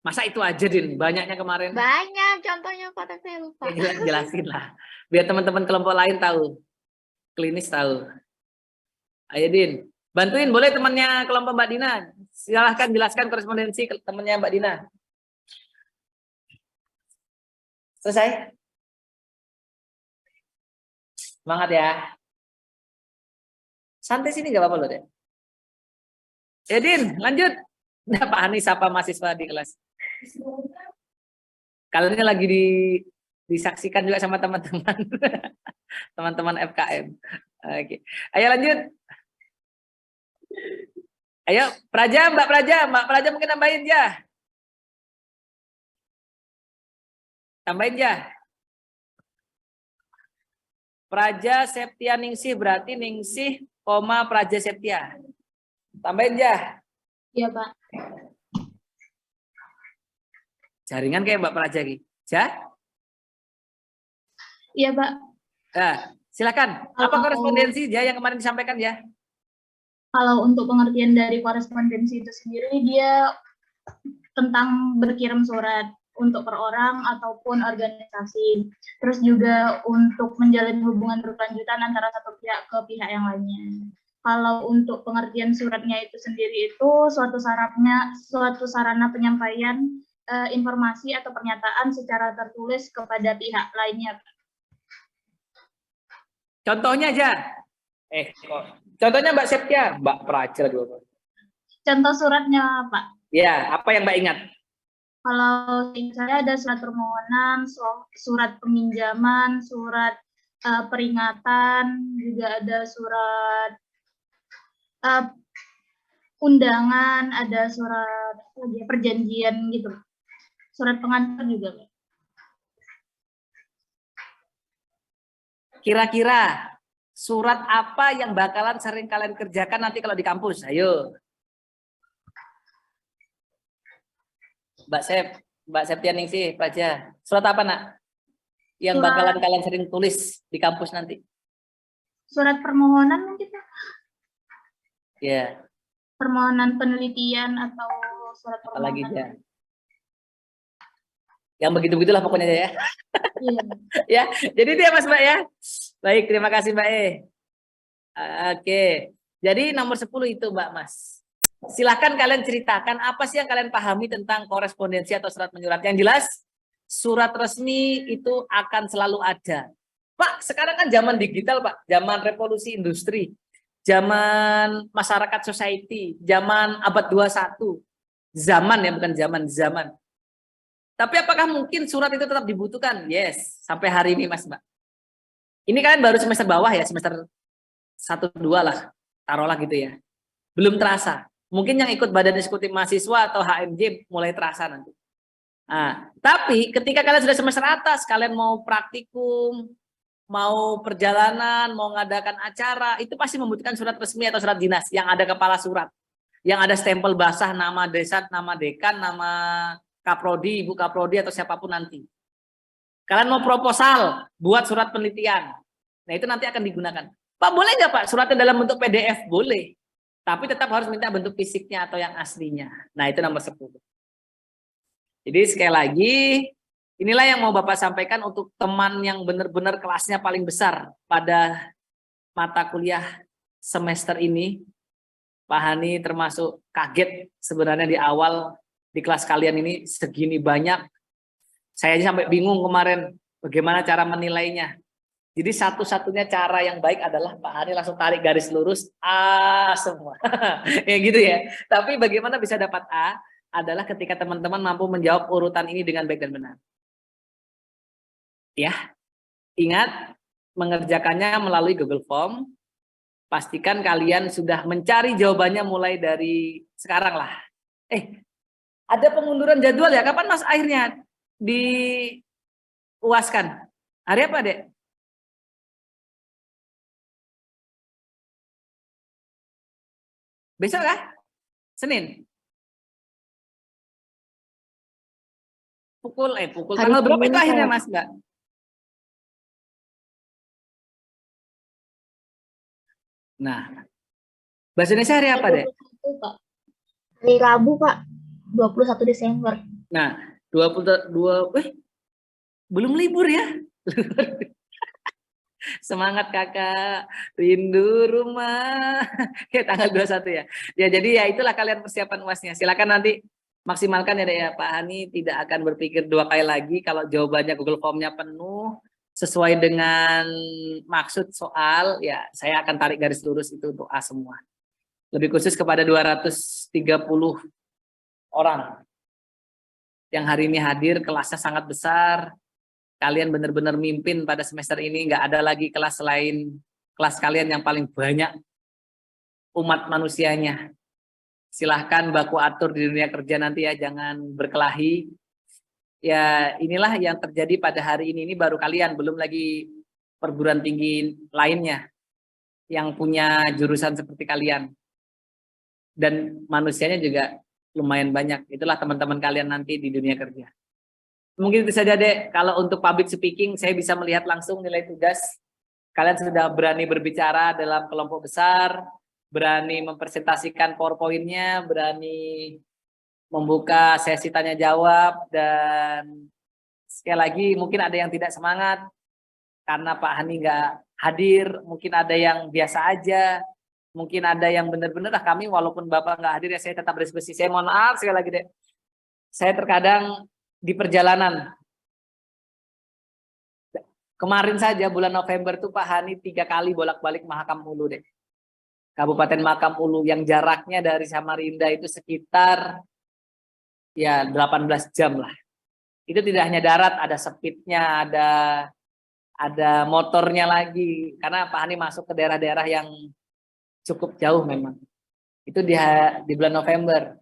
[SPEAKER 1] Masa itu aja Din? Banyaknya kemarin.
[SPEAKER 2] Banyak contohnya Pak, tapi saya lupa.
[SPEAKER 1] Jelasin lah. Biar teman-teman kelompok lain tahu. Klinis tahu. Ayo Din. Bantuin boleh temannya kelompok Mbak Dina. Silahkan jelaskan korespondensi ke temannya Mbak Dina. Selesai? Semangat ya. Santai sini nggak apa-apa loh deh. Din, lanjut. Nah, Pak Hani sapa mahasiswa di kelas. Kalian ini lagi disaksikan juga sama teman-teman. Teman-teman FKM. Oke. Ayo lanjut. Ayo, Mbak Praja mungkin nambahin ya. Tambahin ya. Praja Septia Ningsih, berarti Ningsih, Praja Septia. Tambahin ya.
[SPEAKER 2] Iya, Pak.
[SPEAKER 1] Jaringan kayak Mbak Praja gitu. Ja?
[SPEAKER 2] Iya, Pak.
[SPEAKER 1] Nah, silakan. Apa korespondensi ya yang kemarin disampaikan ya?
[SPEAKER 5] Kalau untuk pengertian dari korespondensi itu sendiri, dia tentang berkirim surat untuk per orang ataupun organisasi. Terus juga untuk menjalin hubungan berkelanjutan antara satu pihak ke pihak yang lainnya. Kalau untuk pengertian suratnya itu sendiri itu suatu sarana penyampaian informasi atau pernyataan secara tertulis kepada pihak lainnya.
[SPEAKER 1] Contohnya aja. Contohnya Mbak Septia, Mbak Praja dulu.
[SPEAKER 5] Contoh suratnya, Pak.
[SPEAKER 1] Ya, apa yang Mbak ingat?
[SPEAKER 5] Kalau saya ada surat permohonan, surat peminjaman, surat peringatan, juga ada surat undangan, ada surat perjanjian gitu. Surat pengantar juga.
[SPEAKER 1] Kira-kira surat apa yang bakalan sering kalian kerjakan nanti kalau di kampus? Ayo. Mbak Septia Ningsih, Praja. Surat apa nak? Yang bakalan kalian sering tulis di kampus nanti?
[SPEAKER 5] Surat permohonan mungkin Pak?
[SPEAKER 1] Ya.
[SPEAKER 5] Permohonan penelitian atau surat permohonan.
[SPEAKER 1] Apalagi ya. Yang begitu-begitulah pokoknya ya.
[SPEAKER 5] Iya.
[SPEAKER 1] Ya, jadi itu ya Mas Mbak ya. Baik, terima kasih Mbak E. Oke. Jadi nomor 10 itu Mbak Mas. Silahkan kalian ceritakan apa sih yang kalian pahami tentang korespondensi atau surat menyurat. Yang jelas, surat resmi itu akan selalu ada. Pak, sekarang kan zaman digital Pak. Zaman revolusi industri. Zaman masyarakat society. Zaman abad 21. Zaman ya, bukan zaman. Tapi apakah mungkin surat itu tetap dibutuhkan? Yes, sampai hari ini Mas Mbak. Ini kalian baru semester bawah ya, semester 1-2 lah. Taruhlah gitu ya. Belum terasa. Mungkin yang ikut badan eksekutif mahasiswa atau HMJ mulai terasa nanti. Nah, tapi ketika kalian sudah semester atas, kalian mau praktikum, mau perjalanan, mau ngadakan acara, itu pasti membutuhkan surat resmi atau surat dinas yang ada kepala surat, yang ada stempel basah nama desa, nama dekan, nama kaprodi, ibu kaprodi atau siapapun nanti. Kalian mau proposal, buat surat penelitian. Nah, itu nanti akan digunakan. Pak, boleh nggak Pak suratnya dalam bentuk PDF? Boleh. Tapi tetap harus minta bentuk fisiknya atau yang aslinya. Nah, itu nomor 10. Jadi sekali lagi, inilah yang mau Bapak sampaikan untuk teman yang benar-benar kelasnya paling besar pada mata kuliah semester ini. Pak Hani termasuk kaget sebenarnya di awal di kelas kalian ini segini banyak. Saya aja sampai bingung kemarin bagaimana cara menilainya. Jadi satu-satunya cara yang baik adalah Pak Hani langsung tarik garis lurus A semua. Ya gitu ya. Tapi bagaimana bisa dapat A adalah ketika teman-teman mampu menjawab urutan ini dengan baik dan benar. Ya. Ingat mengerjakannya melalui Google Form. Pastikan kalian sudah mencari jawabannya mulai dari sekarang lah. Ada pengunduran jadwal ya? Kapan Mas akhirnya diuaskan? Hari apa, Dek? Besok kah? Senin? Pukul tanggal berapa itu akhirnya Mas, Mbak? Nah, bahasa Indonesia hari apa, Dek?
[SPEAKER 2] 21, Pak. Hari Rabu, Pak. 21 Desember.
[SPEAKER 1] Nah, 22, belum libur ya? Semangat kakak, rindu rumah. Ya, tanggal 21 ya. Ya, jadi ya itulah kalian persiapan UASnya. Silakan nanti maksimalkan ya, Dek ya. Pak Hani tidak akan berpikir 2 kali lagi kalau jawabannya Google Form-nya penuh sesuai dengan maksud soal, ya saya akan tarik garis lurus itu untuk A semua. Lebih khusus kepada 230 orang yang hari ini hadir, kelasnya sangat besar. Kalian benar-benar mimpin pada semester ini, nggak ada lagi kelas selain kelas kalian yang paling banyak umat manusianya. Silahkan baku atur di dunia kerja nanti ya, jangan berkelahi. Ya inilah yang terjadi pada hari ini baru kalian, belum lagi perguruan tinggi lainnya yang punya jurusan seperti kalian. Dan manusianya juga lumayan banyak. Itulah teman-teman kalian nanti di dunia kerja. Mungkin itu saja, Dek. Kalau untuk public speaking, saya bisa melihat langsung nilai tugas. Kalian sudah berani berbicara dalam kelompok besar, berani mempresentasikan PowerPoint-nya, berani membuka sesi tanya jawab, dan sekali lagi mungkin ada yang tidak semangat karena Pak Hani nggak hadir, mungkin ada yang biasa aja, mungkin ada yang benar-benar kami walaupun Bapak nggak hadir ya saya tetap berdiskusi. Saya mohon maaf sekali lagi, Dek. Saya terkadang di perjalanan. Kemarin saja bulan November tuh Pak Hani 3 kali bolak-balik Mahakam Ulu, Dek. Kabupaten Mahakam Ulu yang jaraknya dari Samarinda itu sekitar ya 18 jam lah. Itu tidak hanya darat, ada speednya, ada motornya lagi. Karena Pak Hani masuk ke daerah-daerah yang cukup jauh memang. Itu di bulan November.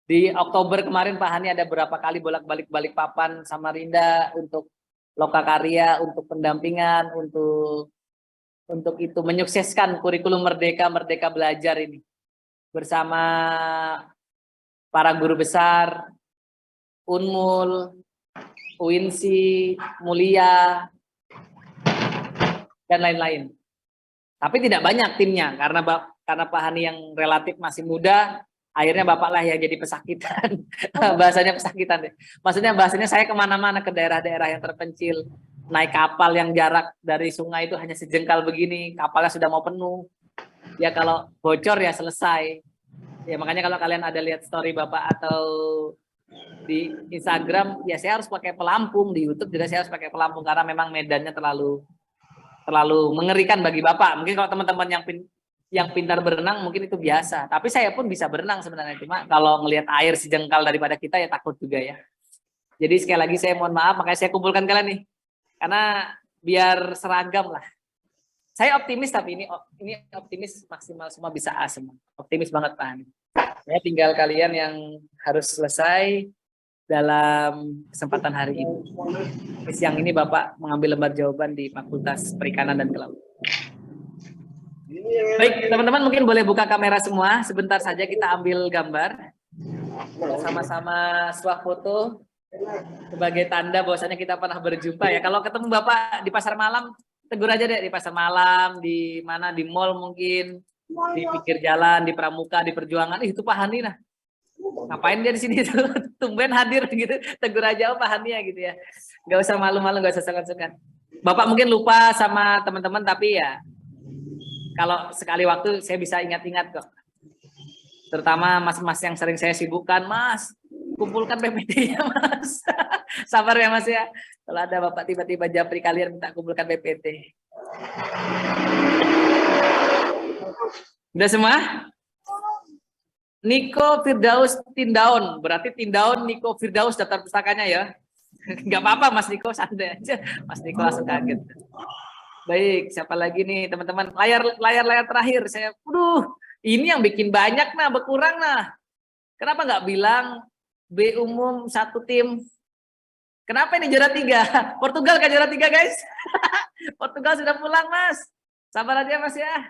[SPEAKER 1] Di Oktober kemarin Pak Hani ada berapa kali bolak-balik Balikpapan, Samarinda untuk lokakarya, untuk pendampingan, untuk itu menyukseskan kurikulum Merdeka Belajar ini bersama para guru besar, Unmul, UINSI, Mulia, dan lain-lain. Tapi tidak banyak timnya karena Pak Hani yang relatif masih muda, akhirnya Bapak lah yang jadi pesakitan. Bahasanya pesakitan deh. Maksudnya bahasanya saya kemana-mana ke daerah-daerah yang terpencil, naik kapal yang jarak dari sungai itu hanya sejengkal begini, kapalnya sudah mau penuh. Ya kalau bocor ya selesai. Ya makanya kalau kalian ada lihat story Bapak atau di Instagram, ya saya harus pakai pelampung, di YouTube juga saya harus pakai pelampung karena memang medannya terlalu mengerikan bagi Bapak. Mungkin kalau teman-teman yang pintar berenang mungkin itu biasa, tapi saya pun bisa berenang sebenarnya, cuma kalau ngelihat air sejengkal daripada kita ya takut juga ya. Jadi sekali lagi saya mohon maaf, makanya saya kumpulkan kalian nih, karena biar seragam lah. Saya optimis, tapi ini optimis maksimal semua bisa A semua. Optimis banget Pak Hani. Ya tinggal kalian yang harus selesai. dalam kesempatan hari ini. Siang ini Bapak mengambil lembar jawaban di Fakultas Perikanan dan Kelautan. Baik, teman-teman mungkin boleh buka kamera semua. Sebentar saja kita ambil gambar. Sama-sama swafoto sebagai tanda bahwasanya kita pernah berjumpa ya. Kalau ketemu Bapak di pasar malam, tegur aja deh, di pasar malam, di mana, di mall mungkin, di pinggir jalan, di Pramuka, di Perjuangan. Itu Pak Hani nah. Ngapain dia di sini tuh? Tumben hadir gitu. Tegur aja Pak Hani ya gitu ya. Gak usah malu-malu, gak usah sungkan-sungkan. Bapak mungkin lupa sama teman-teman, tapi ya kalau sekali waktu saya bisa ingat-ingat kok. Terutama mas-mas yang sering saya sibukkan, Mas, kumpulkan PPT-nya Mas. Sabar ya Mas ya. Kalau ada Bapak tiba-tiba japri kalian minta kumpulkan PPT. Udah semua? Niko Firdaus Tindaun, berarti Tindaun Niko Firdaus daftar pustakanya ya. Nggak apa-apa Mas Niko, santai aja. Mas Niko langsung kaget. Baik, siapa lagi nih teman-teman? Layar terakhir. Ini yang bikin banyak nah, berkurang nah. Kenapa nggak bilang B umum satu tim? Kenapa ini juara 3? Portugal kan juara 3 guys? Portugal sudah pulang Mas. Sabar aja Mas ya.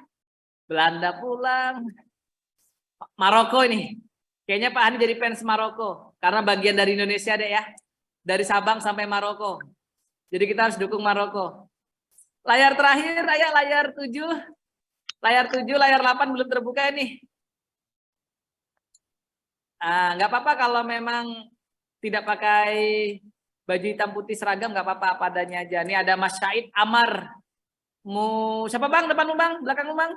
[SPEAKER 1] Belanda pulang. Maroko ini. Kayaknya Pak Hani jadi fans Maroko. Karena bagian dari Indonesia deh ya. Dari Sabang sampai Maroko. Jadi kita harus dukung Maroko. Layar terakhir, ayo layar 7. Layar 7, layar 8 belum terbuka ini. Nggak apa-apa kalau memang tidak pakai baju hitam putih seragam, nggak apa-apa, apa adanya aja. Ini ada Mas Syahid Amar. Siapa Bang? Depanmu Bang? Belakangmu Bang?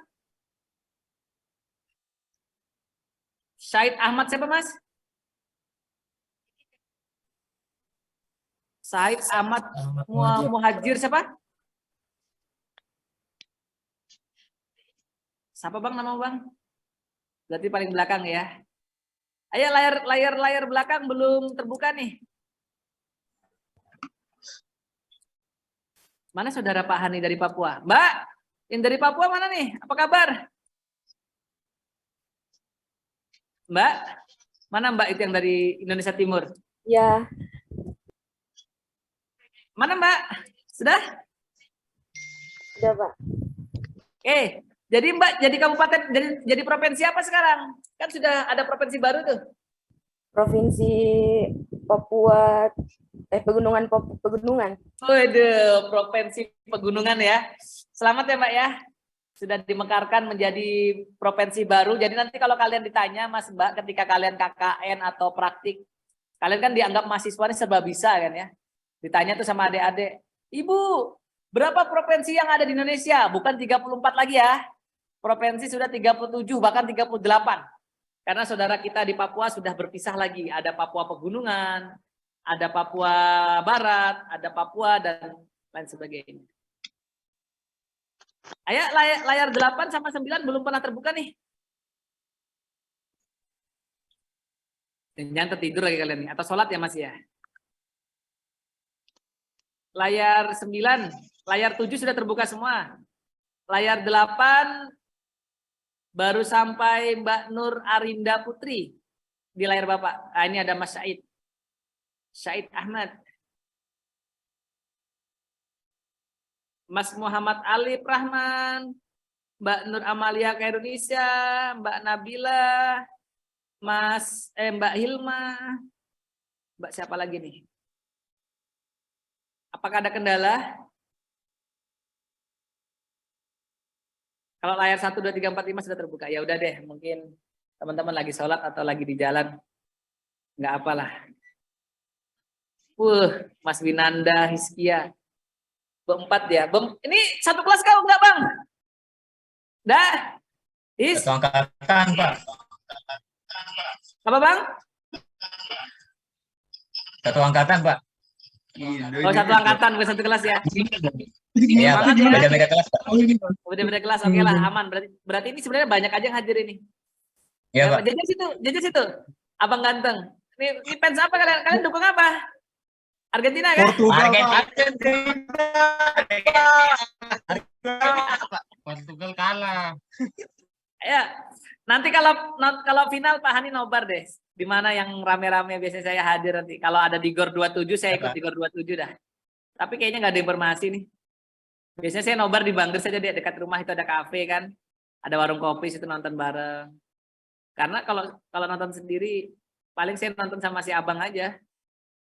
[SPEAKER 1] Syahid Ahmad siapa Mas? Syahid Ahmad Muhajir siapa? Siapa Bang nama Bang? Berarti paling belakang ya. Ayo layar belakang belum terbuka nih. Mana saudara Pak Hani dari Papua? Mbak, yang dari Papua mana nih? Apa kabar? Mbak, mana Mbak itu yang dari Indonesia Timur?
[SPEAKER 6] Ya.
[SPEAKER 1] Mana Mbak? Sudah?
[SPEAKER 6] Sudah Pak.
[SPEAKER 1] Jadi Mbak jadi kabupaten, jadi provinsi apa sekarang? Kan sudah ada provinsi baru tuh.
[SPEAKER 6] Provinsi Papua, Pegunungan.
[SPEAKER 1] Waduh, provinsi Pegunungan ya. Selamat ya Mbak ya. Sudah dimekarkan menjadi provinsi baru. Jadi nanti kalau kalian ditanya Mas Mbak ketika kalian KKN atau praktik, kalian kan dianggap mahasiswa ini serba bisa kan ya. Ditanya tuh sama adik-adik, Ibu, berapa provinsi yang ada di Indonesia? Bukan 34 lagi ya. Provinsi sudah 37, bahkan 38. Karena saudara kita di Papua sudah berpisah lagi. Ada Papua Pegunungan, ada Papua Barat, ada Papua, dan lain sebagainya. Ayo, layar 8 sama 9 belum pernah terbuka nih. Jangan tertidur lagi kalian nih. Atau sholat ya Mas ya. Layar 9, layar 7 sudah terbuka semua. Layar 8 baru sampai Mbak Nur Arinda Putri di layar Bapak. Ini ada Mas Syahid Ahmad. Mas Muhammad Ali Rahman, Mbak Nur Amalia Kairunisya, Mbak Nabila, Mbak Hilma, Mbak siapa lagi nih? Apakah ada kendala? Kalau layar 1, 2, 3, 4, 5 sudah terbuka, ya udah deh, mungkin teman-teman lagi sholat atau lagi di jalan, nggak apalah. Mas Winanda, Hiskia, B4 ya. Ini satu kelas kau enggak Bang? Dah?
[SPEAKER 7] Satu angkatan Pak.
[SPEAKER 1] Apa Bang?
[SPEAKER 7] Satu angkatan Pak.
[SPEAKER 1] Oh satu angkatan, bukan satu kelas ya?
[SPEAKER 7] Iya Pak, beda-beda kelas Pak.
[SPEAKER 1] Beda-beda kelas, oke lah, aman. Berarti ini sebenarnya banyak aja yang hadir ini.
[SPEAKER 7] Iya Pak.
[SPEAKER 1] Jajan situ. Abang ganteng. Ini fans apa kalian? Kalian dukung apa? Argentina kan?
[SPEAKER 7] Portugal kalah.
[SPEAKER 1] Ya. Nanti kalau final Pak Hani nobar deh. Di mana yang rame-rame biasanya saya hadir nanti. Kalau ada di GOR 27 saya ikut di GOR 27 dah. Tapi kayaknya nggak ada informasi nih. Biasanya saya nobar di Bangger saja deh, dekat rumah itu ada kafe kan. Ada warung kopi situ nonton bareng. Karena kalau nonton sendiri paling saya nonton sama si abang aja.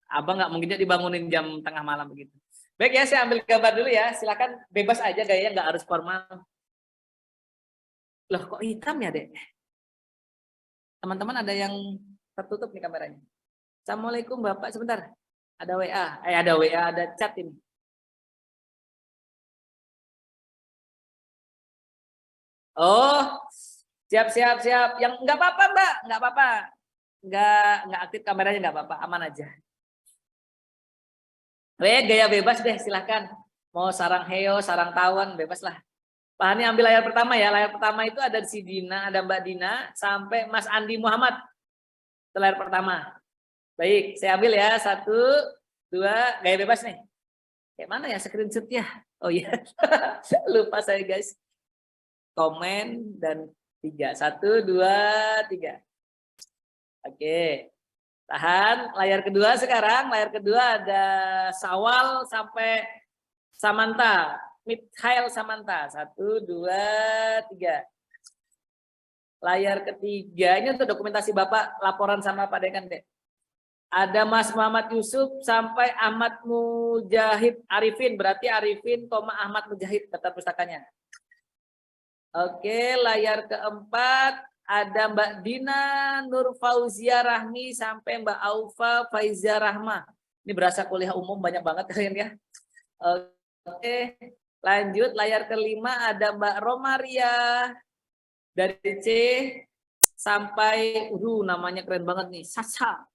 [SPEAKER 1] Abang nggak mungkin dibangunin jam tengah malam begitu. Baik ya, saya ambil gambar dulu ya. Silakan bebas aja gayanya, nggak harus formal. Loh kok hitam ya dek? Teman-teman ada yang tertutup nih kameranya. Assalamualaikum Bapak, sebentar. Ada WA, ada WA, ada chat ini. Oh, siap. Yang nggak apa-apa Mbak, nggak apa-apa. Nggak aktif kameranya nggak apa-apa, aman aja. Gaya bebas deh, silahkan. Mau sarang heo, sarang tawon, bebas lah. Pak Hani ambil layar pertama ya. Layar pertama itu ada si Dina, ada Mbak Dina, sampai Mas Andi Muhammad. Itu layar pertama. Baik, saya ambil ya. 1, 2, gaya bebas nih. Kayak mana ya screenshotnya? Oh iya, lupa saya guys. Komen dan 3. 1, 2, 3. Oke. Tahan. Layar kedua sekarang. Layar kedua ada Sawal sampai Samantha. Mikhail Samantha. 1, 2, 3. Layar ketiga. Ini untuk dokumentasi Bapak laporan sama Pak Dekan deh. Ada Mas Muhammad Yusuf sampai Ahmad Mujahid Arifin. Berarti Arifin, Ahmad Mujahid daftar pustakanya. Oke, layar keempat ada Mbak Dina Nur Fauzia Rahmi sampai Mbak Aufa Faiza Rahma. Ini berasa kuliah umum banyak banget kalian ya. Oke, lanjut layar kelima ada Mbak Romaria dari C sampai namanya keren banget nih, Sacha.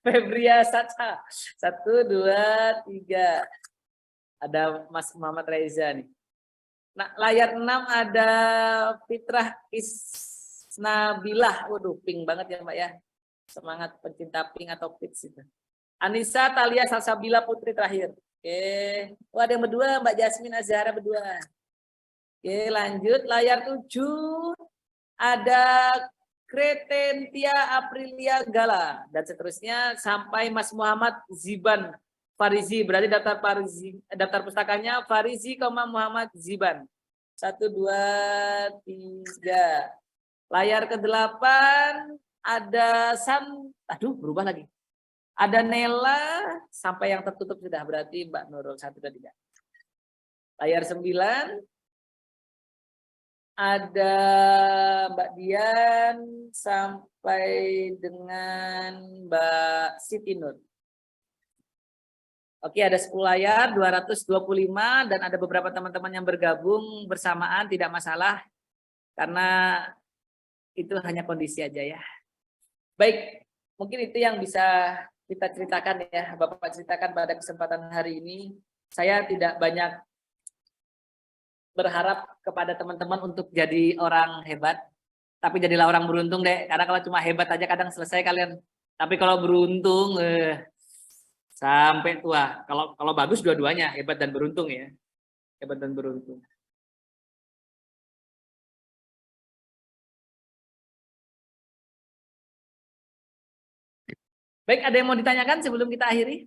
[SPEAKER 1] Febria Sacha. 1, 2, 3. Ada Mas Muhammad Reza nih. Nah, layar 6 ada Fitrah Isnabilah. Waduh, pink banget ya Mbak ya. Semangat pencinta pink atau peach itu. Anissa Talia Salsabila Putri terakhir. Oke. Oh, ada yang berdua, Mbak Jasmine Azhara berdua. Oke, lanjut. Layar 7 ada Kretentia Aprilia Gala. Dan seterusnya sampai Mas Muhammad Ziban Farizi. Berarti daftar pustakanya Farizi, Muhammad Ziban. 1, 2, 3. Layar ke-8 ada berubah lagi. Ada Nela sampai yang tertutup sudah, berarti Mbak Nurul 1, 2, 3. Layar 9 ada Mbak Dian sampai dengan Mbak Siti Nur. Oke, ada 10 layar, 225, dan ada beberapa teman-teman yang bergabung bersamaan, tidak masalah, karena itu hanya kondisi aja ya. Baik, mungkin itu yang bisa kita ceritakan ya, Bapak ceritakan pada kesempatan hari ini. Saya tidak banyak berharap kepada teman-teman untuk jadi orang hebat, tapi jadilah orang beruntung deh, karena kalau cuma hebat aja kadang selesai kalian. Tapi kalau beruntung, sampai tua. Kalau bagus dua-duanya, hebat dan beruntung ya. Hebat dan beruntung. Baik, ada yang mau ditanyakan sebelum kita akhiri?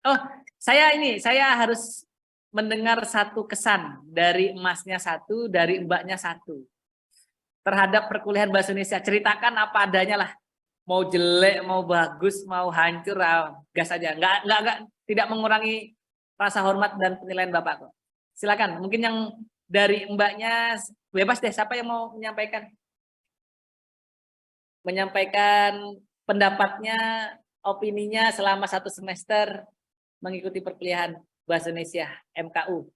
[SPEAKER 1] Oh, saya harus mendengar satu kesan dari emasnya satu, dari mbaknya satu. Terhadap perkuliahan bahasa Indonesia, ceritakan apa adanya lah. Mau jelek, mau bagus, mau hancur, gas aja. Enggak, tidak mengurangi rasa hormat dan penilaian Bapak kok. Silakan, mungkin yang dari mbaknya bebas deh, siapa yang mau menyampaikan pendapatnya, opininya selama 1 semester mengikuti perkuliahan bahasa Indonesia MKU.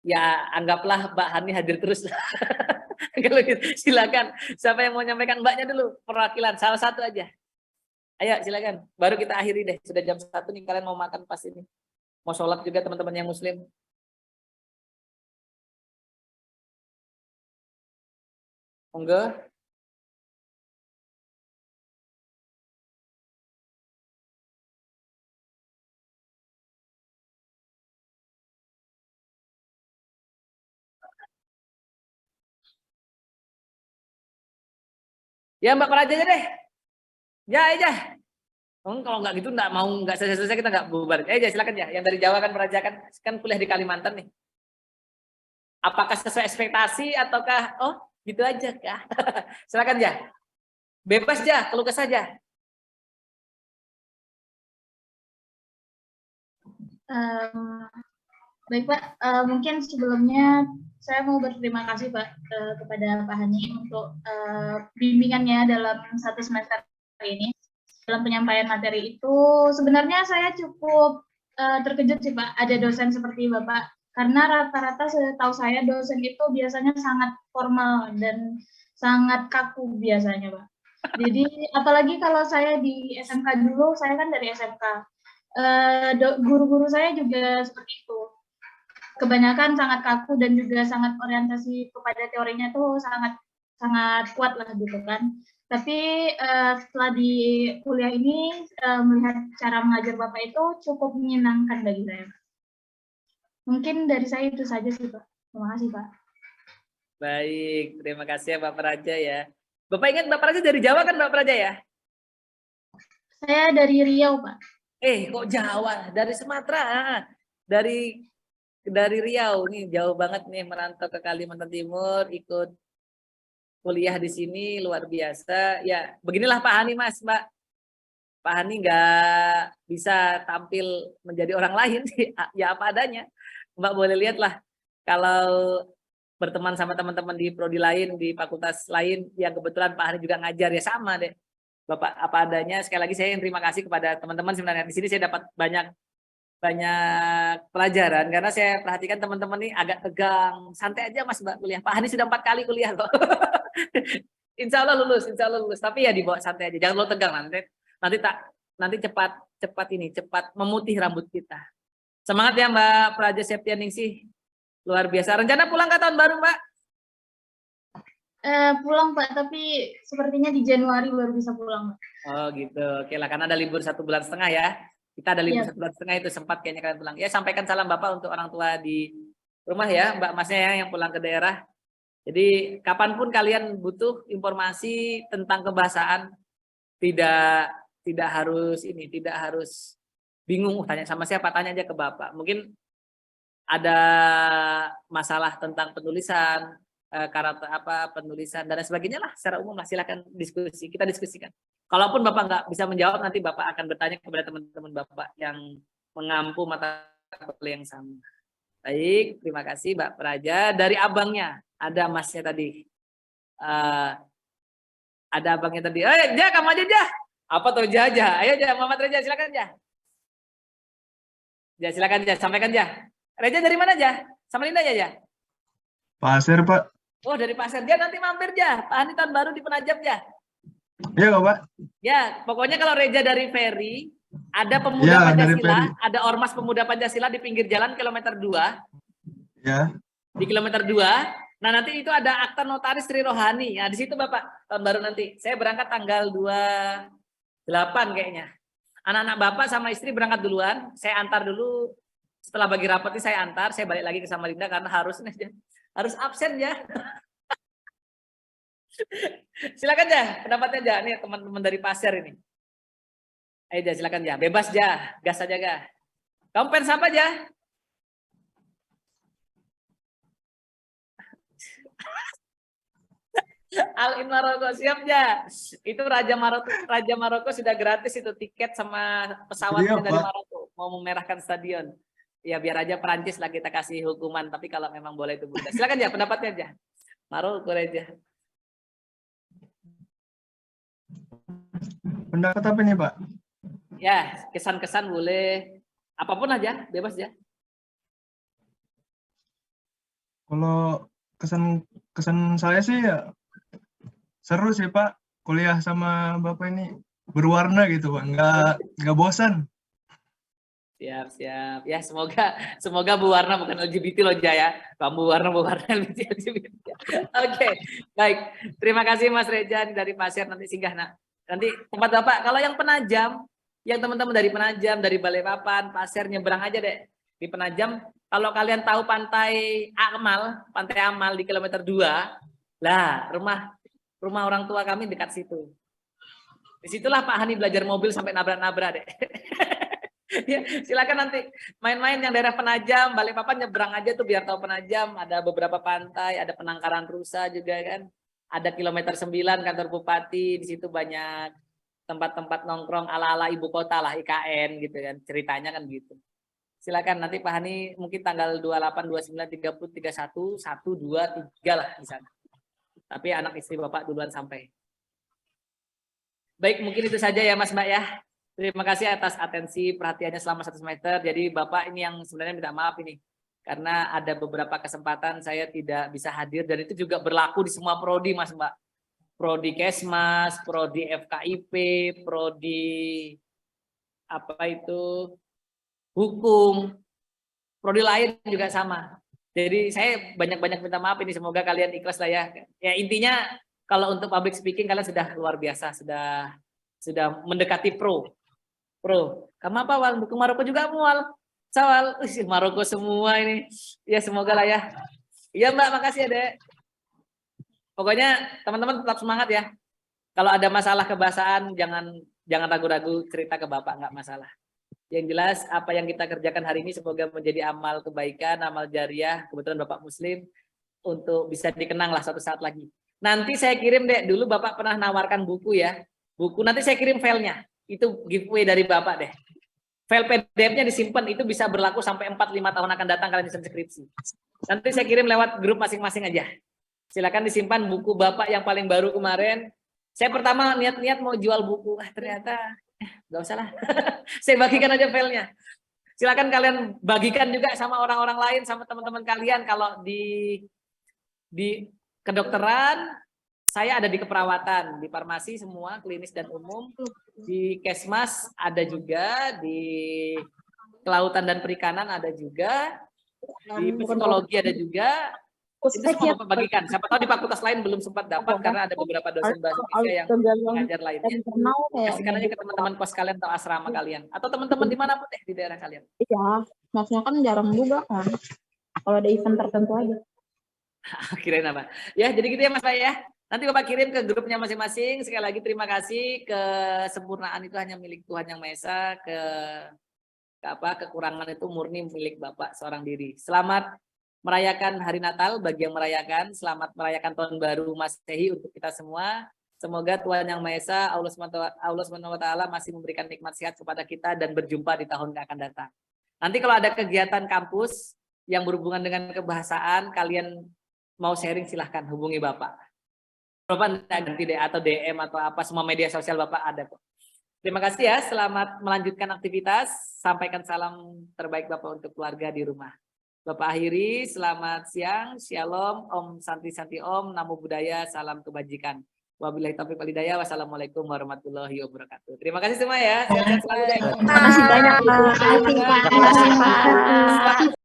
[SPEAKER 1] Ya, anggaplah Mbak Hani hadir terus. Kalau gitu, silakan. Siapa yang mau menyampaikan, mbaknya dulu, perwakilan salah satu aja. Ayo silakan. Baru kita akhiri deh. Sudah jam 1 nih, kalian mau makan pas ini. Mau sholat juga teman-teman yang muslim. Monggo. Ya Mbak Praja aja deh. Ya aja. Kalau nggak gitu nggak selesai kita nggak bubar. Ya silakan ya. Yang dari Jawa kan Praja kan kuliah di Kalimantan nih. Apakah sesuai ekspektasi ataukah gitu aja kah? Silakan ya. Bebas ya, keluh kesah saja.
[SPEAKER 5] Baik Pak, mungkin sebelumnya saya mau berterima kasih Pak kepada Pak Hani untuk bimbingannya dalam 1 semester ini. Dalam penyampaian materi itu sebenarnya saya cukup terkejut sih Pak, ada dosen seperti Bapak. Karena rata-rata setahu saya dosen itu biasanya sangat formal dan sangat kaku biasanya Pak. Jadi apalagi kalau saya di SMK dulu, saya kan dari SMK. Guru-guru saya juga seperti itu. Kebanyakan sangat kaku dan juga sangat orientasi kepada teorinya tuh sangat kuat lah gitu kan. Tapi setelah di kuliah ini melihat cara mengajar Bapak itu cukup menyenangkan bagi saya. Mungkin dari saya itu saja sih Pak. Terima kasih Pak.
[SPEAKER 1] Baik, terima kasih ya Pak Praja ya. Bapak ingat Bapak Praja dari Jawa kan Bapak Praja ya?
[SPEAKER 5] Saya dari Riau Pak.
[SPEAKER 1] Kok Jawa? Dari Sumatera. Dari Riau nih, jauh banget nih merantau ke Kalimantan Timur, ikut kuliah di sini luar biasa. Ya, beginilah Pak Hani Mas, Mbak. Pak Hani nggak bisa tampil menjadi orang lain, ya apa adanya. Mbak boleh lihatlah kalau berteman sama teman-teman di prodi lain, di fakultas lain, yang kebetulan Pak Hani juga ngajar ya sama deh. Bapak apa adanya. Sekali lagi saya terima kasih kepada teman-teman. Sebenarnya di sini saya dapat banyak pelajaran karena saya perhatikan teman-teman ini agak tegang. Santai aja Mas Mbak kuliah. Pak Hani sudah 4 kali kuliah loh. Insya Allah lulus. Tapi ya dibawa santai aja. Jangan lo tegang nanti cepat memutih rambut kita. Semangat ya Mbak Praja Septianingsih. Luar biasa. Rencana pulang ke tahun baru Mbak?
[SPEAKER 5] Pulang Pak, tapi sepertinya di Januari baru bisa pulang Pak.
[SPEAKER 1] Oh gitu. Oke lah, karena ada libur 1,5 bulan ya. Kita ada libur 1,5 bulan itu sempat kayaknya kalian pulang. Ya sampaikan salam Bapak untuk orang tua di rumah ya, Mbak Masnya ya yang pulang ke daerah. Jadi kapanpun kalian butuh informasi tentang kebahasaan, tidak harus bingung tanya sama siapa, tanya aja ke Bapak. Mungkin ada masalah tentang penulisan, karakter penulisan dan sebagainya lah secara umum lah, silakan kita diskusikan. Kalaupun Bapak nggak bisa menjawab, nanti Bapak akan bertanya kepada teman-teman Bapak yang mengampu mata kuliah yang sama. Baik, terima kasih Mbak Praja. Dari abangnya ada Masnya tadi, ada abangnya tadi. Jah, kamu aja Jah. Apa tuh Jah? Ayo Jah, Muhammad Reja, silakan Jah. Jah, silakan Jah, sampaikan Jah. Reja dari mana Jah? Sama Linda ya?
[SPEAKER 8] Pasir Pak.
[SPEAKER 1] Oh dari Pasir. Jah nanti mampir Jah. Pak Hani tahun baru di Penajam Jah.
[SPEAKER 8] Iya Pak.
[SPEAKER 1] Ya, pokoknya kalau Reja dari Ferry, ada pemuda Pancasila, ada Ormas Pemuda Pancasila di pinggir jalan kilometer 2.
[SPEAKER 8] Ya.
[SPEAKER 1] Di kilometer 2. Nah nanti itu ada akta notaris Sri Rohani. Nah di situ Bapak tahun baru nanti. Saya berangkat tanggal 28 kayaknya. Anak-anak Bapak sama istri berangkat duluan. Saya antar dulu. Setelah bagi rapat ini saya antar. Saya balik lagi ke Samarinda karena harus absen ya. Silakan ya pendapatnya ya. Nih teman-teman dari Pasir ini. Ayo Jah, silakan ya. Bebas ya. Gas aja Jah. Kamu fans apa aja? Al-In Maroko siap ya. Itu Raja Maroko sudah gratis itu tiket sama pesawatnya dari Maroko mau memerahkan stadion. Ya biar aja Perancis lah kita kasih hukuman, tapi kalau memang boleh itu boleh. Silakan ya pendapatnya aja. Maroko aja.
[SPEAKER 8] Pendapat apa nih Pak?
[SPEAKER 1] Ya kesan-kesan boleh apapun aja, bebas ya.
[SPEAKER 8] Kalau kesan saya sih ya seru sih Pak, kuliah sama Bapak ini berwarna gitu Pak, nggak bosan.
[SPEAKER 1] Siap. Ya semoga berwarna bukan LGBT loh Jaya. Kamu berwarna LGBT. Oke, baik. Terima kasih Mas Reja dari Pasir, nanti singgah nanti tempat Bapak. Kalau yang Penajam, yang teman-teman dari Penajam, dari Balikpapan, Pasir nyebrang aja deh di Penajam. Kalau kalian tahu Pantai Amal di kilometer 2, lah rumah Rumah orang tua kami dekat situ. Disitulah Pak Hani belajar mobil sampai nabrak-nabrak deh. Ya, silakan nanti main-main yang daerah Penajam, Balikpapan nyebrang aja tuh biar tahu Penajam. Ada beberapa pantai, ada Penangkaran Rusa juga kan. Ada kilometer 9 kantor bupati, di situ banyak tempat-tempat nongkrong ala-ala ibu kota lah, IKN gitu kan. Ceritanya kan gitu. Silakan nanti Pak Hani mungkin tanggal 28, 29, 30, 31, 1, 2, 3 lah di sana. Tapi anak istri Bapak duluan sampai. Baik, mungkin itu saja ya Mas Mbak ya. Terima kasih atas atensi perhatiannya selama 1 semester. Jadi Bapak ini yang sebenarnya minta maaf ini. Karena ada beberapa kesempatan saya tidak bisa hadir. Dan itu juga berlaku di semua prodi Mas Mbak. Prodi Kesmas, prodi FKIP, prodi apa itu hukum, prodi lain juga sama. Jadi saya banyak-banyak minta maaf ini, semoga kalian ikhlas lah ya. Ya intinya kalau untuk public speaking kalian sudah luar biasa, sudah mendekati pro. Kamu apa Wal? Buku Maroko juga Wal? Sawal, Maroko semua ini. Ya semoga lah ya. Iya Mbak, makasih ya Dek. Pokoknya teman-teman tetap semangat ya. Kalau ada masalah kebahasaan jangan ragu-ragu cerita ke Bapak, nggak masalah. Yang jelas apa yang kita kerjakan hari ini semoga menjadi amal kebaikan, amal jariah, kebetulan Bapak Muslim, untuk bisa dikenang lah suatu saat lagi. Nanti saya kirim deh, dulu Bapak pernah nawarkan buku ya, buku nanti saya kirim filenya, itu giveaway dari Bapak deh. File PDF-nya disimpan, itu bisa berlaku sampai 4-5 tahun akan datang kalian bisa skripsi. Nanti saya kirim lewat grup masing-masing aja. Silakan disimpan buku Bapak yang paling baru kemarin. Saya pertama niat-niat mau jual buku, ternyata nggak usah lah. Saya bagikan aja filenya. Silakan kalian bagikan juga sama orang-orang lain, sama teman-teman kalian. Kalau di kedokteran, saya ada di keperawatan, di farmasi semua, klinis dan umum. Di Kesmas ada juga, di kelautan dan perikanan ada juga, di psikologi ada juga. Itu semua Bapak bagikan. Siapa tahu di fakultas lain belum sempat dapat karena ada beberapa dosen bahasa Indonesia yang mengajar lainnya. Kasihkan aja ke teman-teman kos kalian atau asrama kalian. Atau teman-teman dimanapun deh di daerah kalian.
[SPEAKER 9] Iya, maksudnya kan jarang juga kan. Kalau ada event tertentu aja.
[SPEAKER 1] Kirain apa? Ya, jadi gitu ya Mas Pak ya. Nanti Bapak kirim ke grupnya masing-masing. Sekali lagi terima kasih. Kesempurnaan itu hanya milik Tuhan Yang Maha Esa. Kekurangan itu murni milik Bapak seorang diri. Selamat merayakan hari Natal bagi yang merayakan, selamat merayakan tahun baru Masehi untuk kita semua. Semoga Tuhan Yang Maha Esa, Allah SWT masih memberikan nikmat sehat kepada kita dan berjumpa di tahun yang akan datang. Nanti kalau ada kegiatan kampus yang berhubungan dengan kebahasaan, kalian mau sharing silahkan hubungi Bapak. Bapak ganti atau DM atau apa, semua media sosial Bapak ada kok. Terima kasih ya, selamat melanjutkan aktivitas. Sampaikan salam terbaik Bapak untuk keluarga di rumah. Bapak akhiri, selamat siang, shalom, om santi-santi om, namo buddhaya, salam kebajikan. Wabillahi taufiq wal hidayah, wassalamualaikum warahmatullahi wabarakatuh. Terima kasih semua ya. Sehat-sehat selalu.
[SPEAKER 9] Terima kasih banyak.
[SPEAKER 2] Terima kasih Pak.